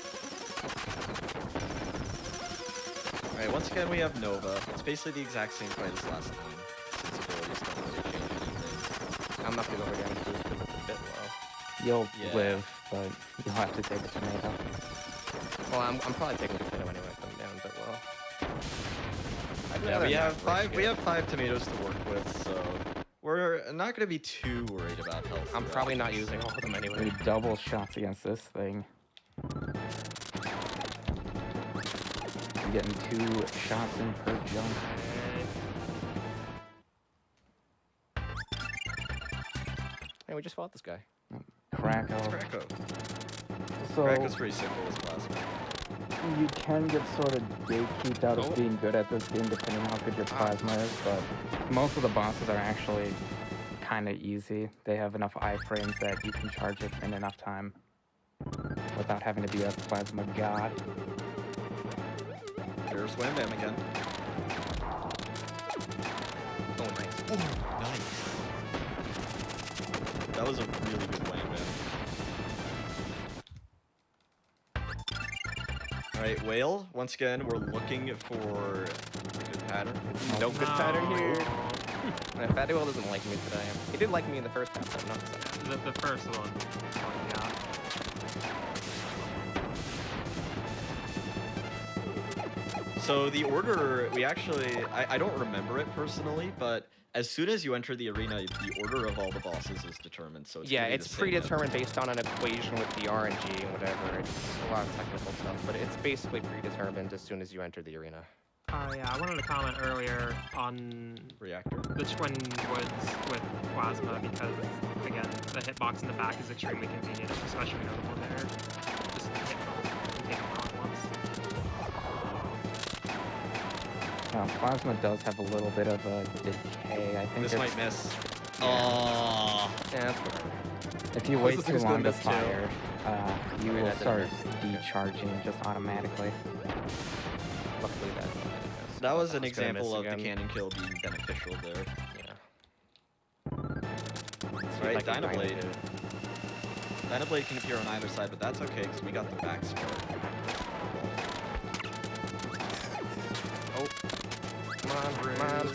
Alright, once again we have Nova. It's basically the exact same fight as last time. Its abilities don't really change anything. I'm not gonna go over damage boost because it's a bit low. You'll Yeah. live, but you'll have to take a tomato. Well, I'm probably taking the tomato anyway. Coming down a bit low. I'd Yeah, rather we not have risk five. We it. have 5 tomatoes to work with, so we're not going to be too worried about health. I'm throughout probably not this. using all of them anyway. We double shots against this thing. You're getting 2 shots in per jump. Hey, we just fought this guy. Krakow. It's Krakow. So Krakow's pretty simple as plasma. you can get sort of gatekeeped out Oh. of being good at this game depending on how good your plasma is, but most of the bosses are actually kind of easy. They have enough iframes that you can charge it in enough time without having to be a plasma god. There's Wham Bam again. Oh, nice. Nice. That was a really good Wham Bam. Alright, Whale, once again, we're looking for a good pattern. No good pattern here. Fatty Whale doesn't like me today. He did like me in the first half, but not the second. The first one. Yeah. So the order, we actually, I don't remember it personally, but as soon as you enter the arena, the order of all the bosses is determined. So it's Yeah, gonna be it's the same predetermined based on an equation with the RNG and whatever. It's a lot of technical stuff, but it's basically predetermined as soon as you enter the arena. Yeah, I wanted to comment earlier on reactor. the twin woods with plasma because, again, the hitbox in the back is extremely convenient, especially notable there. Just hit both and take them all at once. Plasma does have a little bit of a decay. I think This it's, might miss. Oh. Yeah, that's whatever. if you This wait is too who's long gonna to miss too. fire, you Right, will that didn't start miss. decharging just automatically. Luckily, that. That was an It's gonna miss example of the again. cannon kill being beneficial there. Yeah. Right, Like a Dynablade. Dynablade can appear on either side, but that's okay because we got the back spark. Oh. Come on, come on.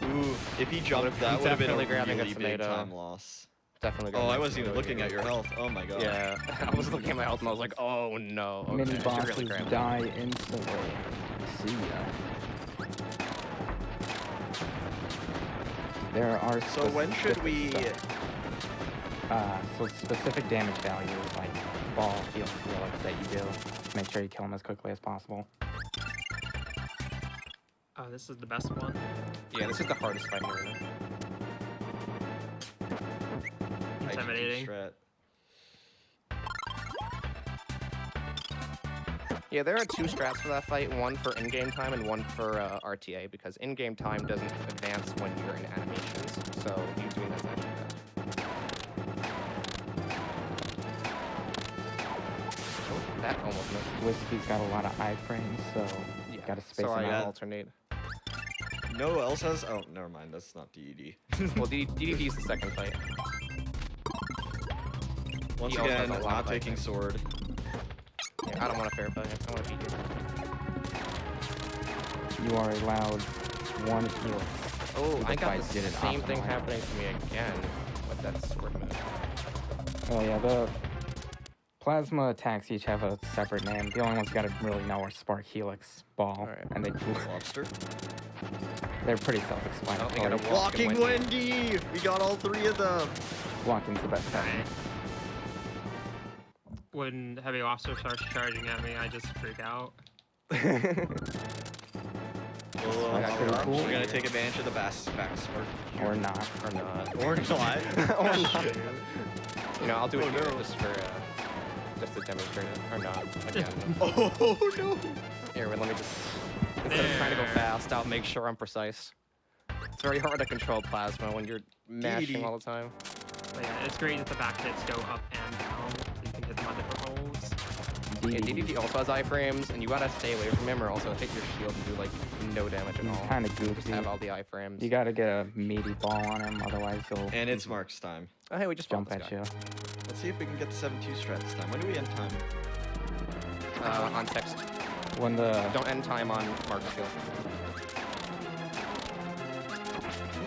Ooh, if he jumped, that would have been definitely a grabbing a really big tomato. time loss. Definitely. Oh, grabbing I a wasn't even tomato looking here. at your health. Oh my god. Yeah, I was looking at my health and I was like, oh no. Okay, Mini I should bosses really grab that. die instantly. See ya. There are So when should we? So specific damage values like ball, heal, helix that you do. Make sure you kill them as quickly as possible. Oh, this is the best one. Yeah, this is the hardest fight in Arena. Intimidating. Strat. Yeah, there are two strats for that fight, one for in-game time and one for RTA, because in-game time doesn't advance when you're in animations, so you doing that's actually bad. Oh, that almost missed. Whiskey's got a lot of iframes, so you gotta space so them I out. alternate. No one else has. Oh, never mind. That's not DED. Well, DDD is the second fight. Once He also has again, a lot not of taking iframes. sword. Yeah, I don't want a fair fight. I want to beat you. You are allowed one helix. Oh, I If got I the did it same thing optimally. happening to me again with that sword move. Oh yeah, the plasma attacks each have a separate name. The only ones you gotta really know are Spark, Helix, Ball, Alright. and Lobster. they're pretty Oh, self-explanatory. they got a Walking Wendy! We got all three of them! Walking's the best time. When Heavy Lobster starts charging at me, I just freak out. Well, That's pretty cool. We're gonna take advantage of the back spark. Or not. Or not. Or not. Or not. You know, I'll do it Oh, here no. just for just to demonstrate it. Or not. Again. Oh no! Here, wait, let me just. Instead of trying to go There. fast, I'll make sure I'm precise. It's very hard to control plasma when you're mashing all the time. But yeah, it's great that the back hits go up and down, so you can hit them on different holes. Yeah, DDD also has iframes, and you gotta stay away from him or also hit your shield and do like no damage at He's all. kind of Just goofy. have all the iframes. You gotta get a meaty ball on him, otherwise he'll And it's Mark's time. Oh, hey, we just jump fought at this you. Let's see if we can get the 7-2 strat this time. When do we end time? guy. On text. When the Don't end time on Mark's shield.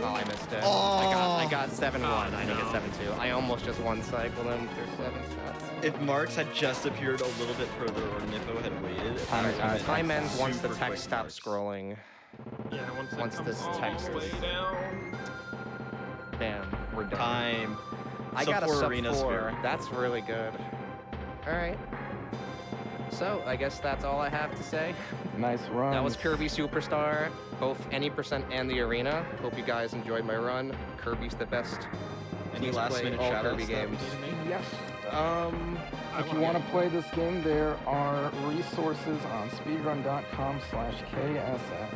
Oh, I missed it. I got 7-1. I didn't get 7-2. I almost just one-cycled him through 7 shots. If Mark's had just appeared a little bit further or Nippo had waited, Time is that would've Time been ends once the super text quick stops Marks. scrolling. Yeah, once, Once it comes this all text the way is- down. Bam, we're done. Time. I So got a for sub Arena 4. Spirit. That's really good. All right. So I guess that's all I have to say. nice run. That was Kirby Superstar, both any percent and the arena. Hope you guys enjoyed my run. Kirby's the best. Any Please last play minute all shout Kirby outs that we games. need to make? Yes. I If you want to play this game, there are resources on speedrun.com/KSS.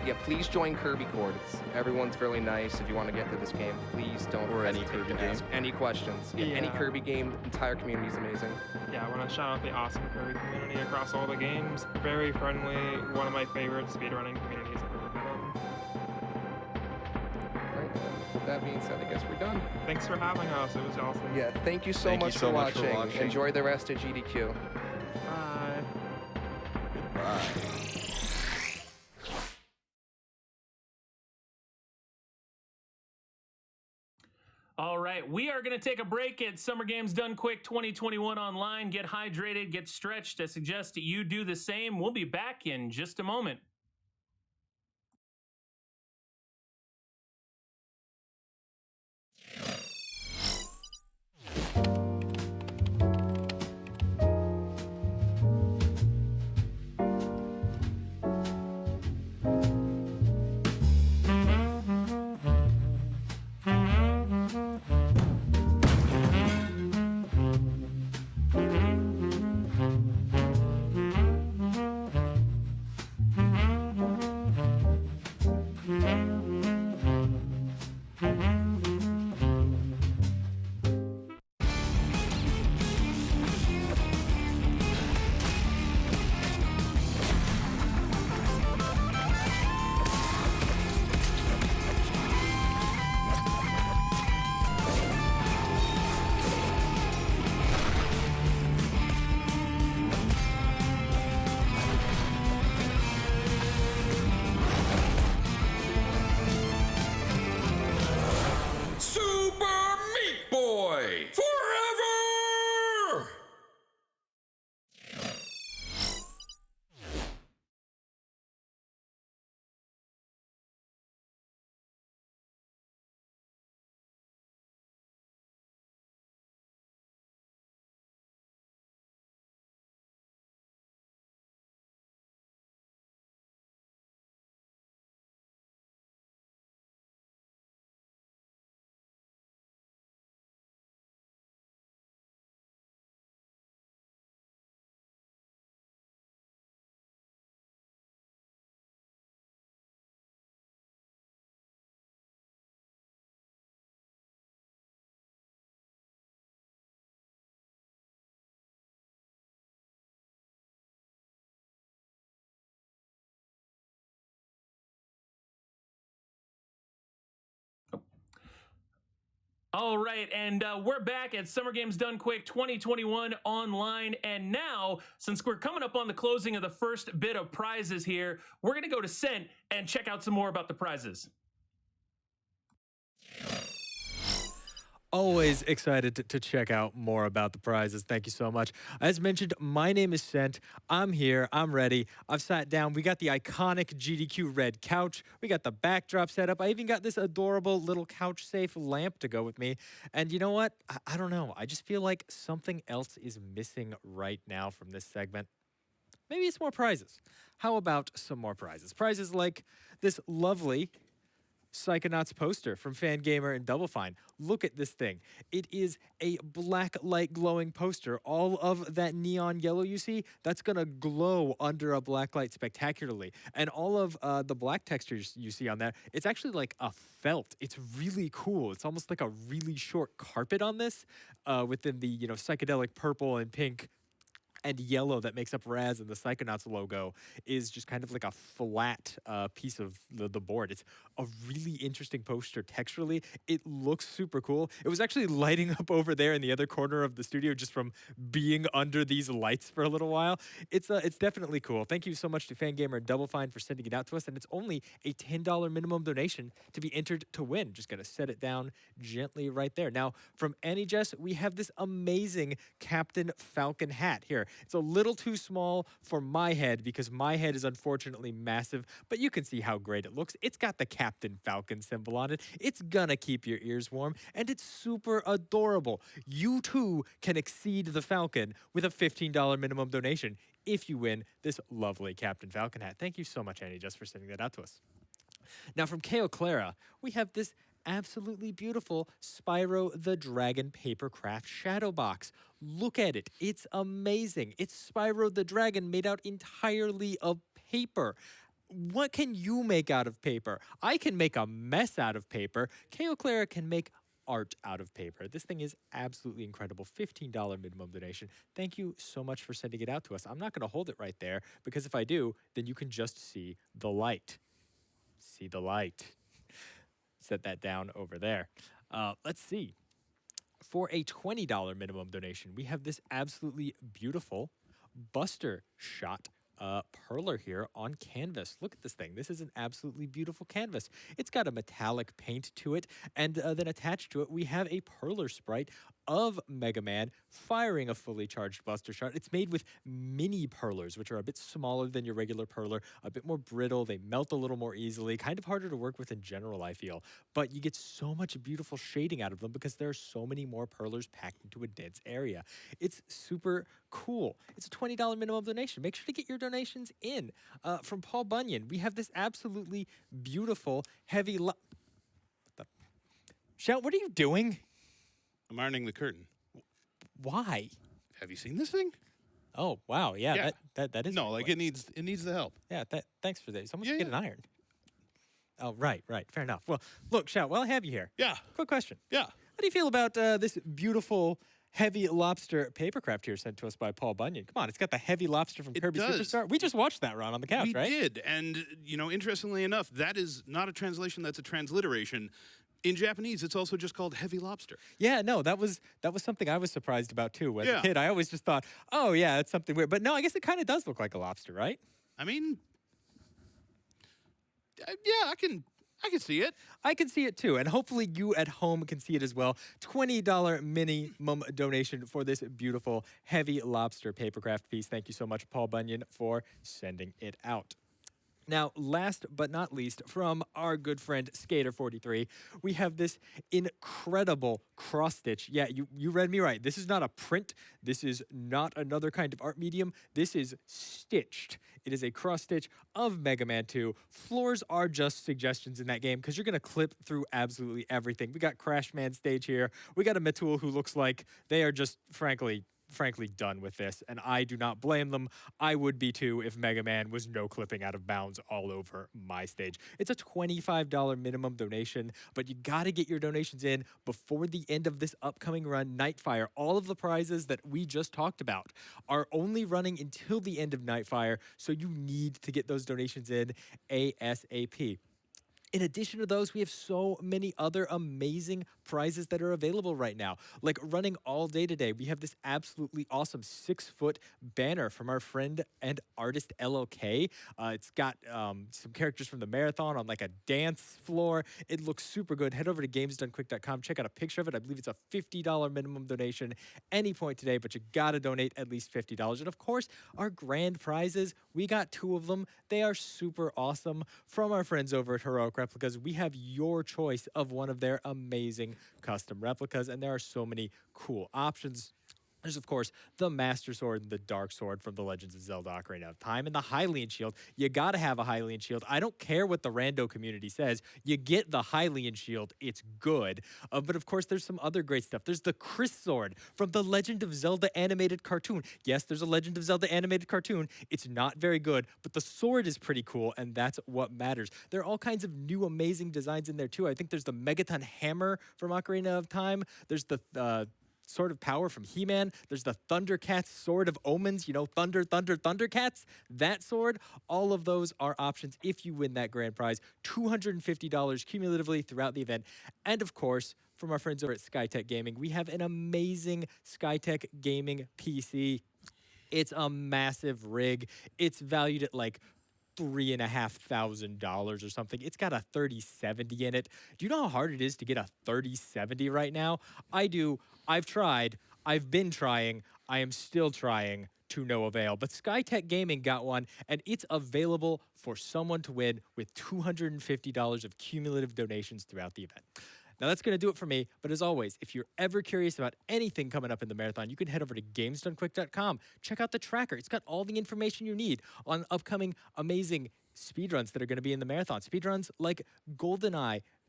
Yeah, please join Kirby Court. Everyone's really nice. If you want to get to this game, please don't Or any hesitate Kirby to ask any questions. Yeah, any Yeah. Kirby game, entire community is amazing. Yeah, I want to shout out the awesome Kirby community across all the games. Very friendly, one of my favorite speedrunning communities I've ever been in. Right, with that being said, I guess we're done. Thanks for having us, it was awesome. Yeah, thank you so Thank you much, so for, much for watching. watching. Enjoy the rest of GDQ. Bye. Bye. All right, we are going to take a break at Summer Games Done Quick 2021 online. Get hydrated, get stretched. I suggest that you do the same. We'll be back in just a moment. All right, and we're back at Summer Games Done Quick 2021 online. And now, since we're coming up on the closing of the first bit of prizes here, we're going to go to Cent and check out some more about the prizes. Always excited to check out more about the prizes. Thank you so much. As mentioned, my name is Cent. I'm here. I'm ready. I've sat down. We got the iconic GDQ red couch. We got the backdrop set up. I even got this adorable little couch safe lamp to go with me. And you know what? I don't know. I just feel like something else is missing right now from this segment. Maybe it's more prizes. How about some more prizes? Prizes like this lovely Psychonauts poster from Fangamer and Double Fine. Look at this thing. It is a black light glowing poster. All of that neon yellow you see, that's gonna glow under a black light spectacularly. And all of the black textures you see on that, it's actually like a felt. It's really cool. It's almost like a really short carpet on this within the psychedelic purple and pink and yellow that makes up Raz and the Psychonauts logo is just kind of like a flat piece of the board. It's a really interesting poster texturally. It looks super cool. It was actually lighting up over there in the other corner of the studio just from being under these lights for a little while. It's definitely cool. Thank you so much to Fangamer and Double Fine for sending it out to us. And it's only a $10 minimum donation to be entered to win. Just gonna set it down gently right there. Now, from AnyJess, we have this amazing Captain Falcon hat here. It's a little too small for my head because my head is unfortunately massive, but you can see how great it looks. It's got the Captain Falcon symbol on it. It's gonna keep your ears warm, and it's super adorable. You too can exceed the Falcon with a $15 minimum donation if you win this lovely Captain Falcon hat. Thank you so much, Annie, just for sending that out to us. Now, from Ko Clara, we have this absolutely beautiful Spyro the Dragon Papercraft Shadow Box. Look at it. It's amazing. It's Spyro the Dragon made out entirely of paper. What can you make out of paper? I can make a mess out of paper. Ko Clara can make art out of paper. This thing is absolutely incredible. $15 minimum donation. Thank you so much for sending it out to us. I'm not going to hold it right there because if I do, then you can just see the light. See the light. Set that down over there. Let's see. For a $20 minimum donation, we have this absolutely beautiful Buster Shot perler here on canvas. Look at this thing. This is an absolutely beautiful canvas. It's got a metallic paint to it, and then attached to it, we have a perler sprite of Mega Man firing a fully charged Buster Shot. It's made with mini perlers, which are a bit smaller than your regular perler, a bit more brittle. They melt a little more easily, kind of harder to work with in general, I feel. But you get so much beautiful shading out of them because there are so many more perlers packed into a dense area. It's super cool. It's a $20 minimum donation. Make sure to get your donations in. From Paul Bunyan, we have this absolutely beautiful heavy... Shout, what are you doing? I'm ironing the curtain. Why? Have you seen this thing? Oh, wow. Yeah, Yeah. That is... No, like it needs the help. Yeah, thanks for that. Someone Yeah, should get an iron. Oh, right. Fair enough. Well, look, Shout, while I have you here. Yeah. Quick question. Yeah. How do you feel about this beautiful heavy lobster papercraft here sent to us by Paul Bunyan? Come on, it's got the heavy lobster from It Kirby does. Superstar. We just watched that, Ron, on the couch, We right? did. And, interestingly enough, that is not a translation, that's a transliteration. In Japanese, it's also just called heavy lobster. Yeah, no, that was something I was surprised about too. As a Yeah. kid, I always just thought, oh yeah, that's something weird. But no, I guess it kind of does look like a lobster, right? I mean, yeah, I can see it. I can see it too, and hopefully you at home can see it as well. $20 minimum donation for this beautiful heavy lobster papercraft piece. Thank you so much, Paul Bunyan, for sending it out. Now, last but not least, from our good friend Skater43, we have this incredible cross-stitch. Yeah, you read me right. This is not a print. This is not another kind of art medium. This is stitched. It is a cross-stitch of Mega Man 2. Floors are just suggestions in that game because you're going to clip through absolutely everything. We got Crash Man stage here. We got a Metul who looks like they are just, frankly done with this, and I do not blame them. I would be too if Mega Man was no clipping out of bounds all over my stage. It's a $25 minimum donation, but you got to get your donations in before the end of this upcoming run, Nightfire. All of the prizes that we just talked about are only running until the end of Nightfire, so you need to get those donations in ASAP. In addition to those, we have so many other amazing prizes that are available right now. Like running all day today, we have this absolutely awesome 6-foot banner from our friend and artist LOK. It's got some characters from the marathon on like a dance floor. It looks super good. Head over to gamesdonequick.com. Check out a picture of it. I believe it's a $50 minimum donation any point today, but you got to donate at least $50. And of course, our grand prizes, we got 2 of them. They are super awesome from our friends over at Heroic Replicas. We have your choice of one of their amazing custom replicas, and there are so many cool options. There's, of course, the Master Sword and the Dark Sword from the Legends of Zelda Ocarina of Time, and the Hylian Shield. You gotta have a Hylian Shield. I don't care what the rando community says. You get the Hylian Shield. It's good. But, of course, there's some other great stuff. There's the Chris Sword from the Legend of Zelda animated cartoon. Yes, there's a Legend of Zelda animated cartoon. It's not very good, but the sword is pretty cool, and that's what matters. There are all kinds of new amazing designs in there, too. I think there's the Megaton Hammer from Ocarina of Time. There's the Sword of Power from He-Man. There's the Thundercats Sword of Omens, you know, Thunder, Thunder, Thundercats. That sword, all of those are options if you win that grand prize. $250 cumulatively throughout the event. And of course, from our friends over at Skytech Gaming, we have an amazing Skytech Gaming PC. It's a massive rig. It's valued at like $3,500 or something. It's got a 3070 in it. Do you know how hard it is to get a 3070 right now? I do. I've tried. I've been trying. I am still trying to no avail. But Skytech Gaming got one, and it's available for someone to win with $250 of cumulative donations throughout the event. Now, that's going to do it for me. But as always, if you're ever curious about anything coming up in the marathon, you can head over to gamesdonequick.com. Check out the tracker. It's got all the information you need on upcoming amazing speedruns that are going to be in the marathon. Speedruns like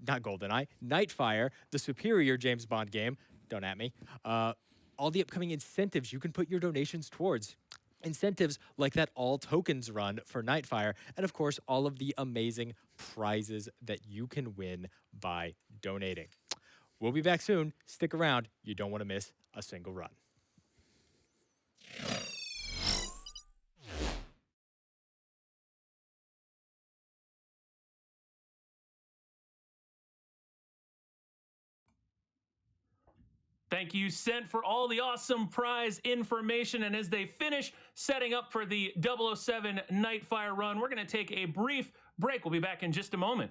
Nightfire, the superior James Bond game. Don't at me. All the upcoming incentives you can put your donations towards. Incentives like that all tokens run for Nightfire, and of course, all of the amazing prizes that you can win by donating. We'll be back soon. Stick around. You don't want to miss a single run. Thank you, Sent, for all the awesome prize information. And as they finish setting up for the 007 Nightfire run, we're going to take a brief break. We'll be back in just a moment.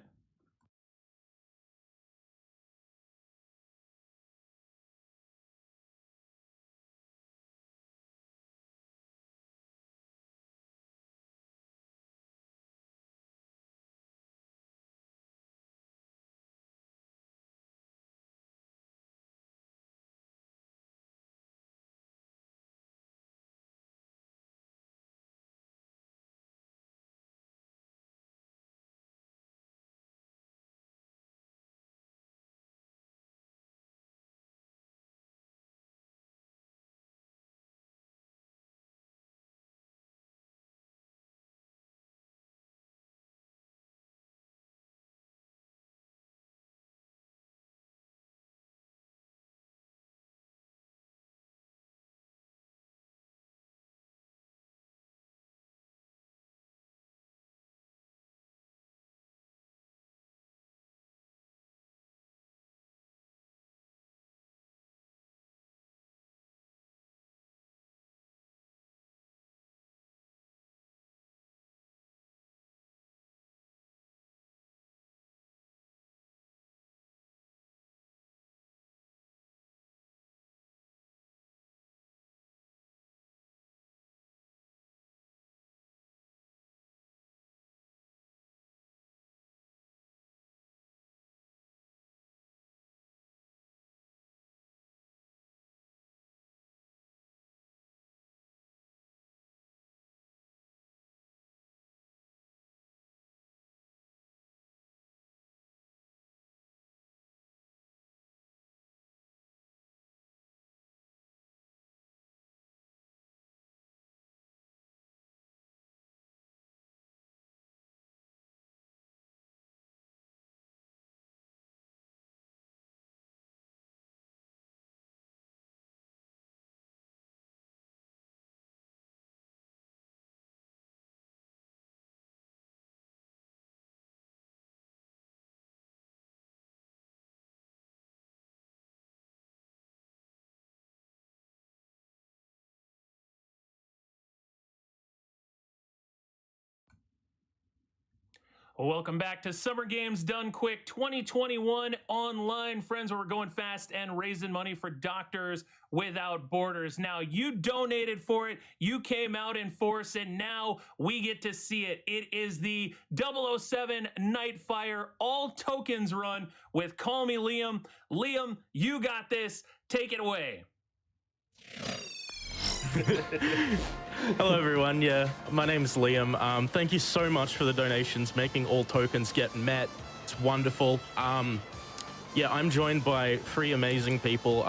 Well, welcome back to Summer Games Done Quick 2021 online, friends, where we're going fast and raising money for Doctors Without Borders. Now, you donated for it, you came out in force, and now we get to see it. It is the 007 Nightfire all tokens run with Call Me Liam. Liam, you got this. Take it away. Hello everyone, yeah, my name's Liam. Thank you so much for the donations, making all tokens get met. It's wonderful. Yeah, I'm joined by three amazing people.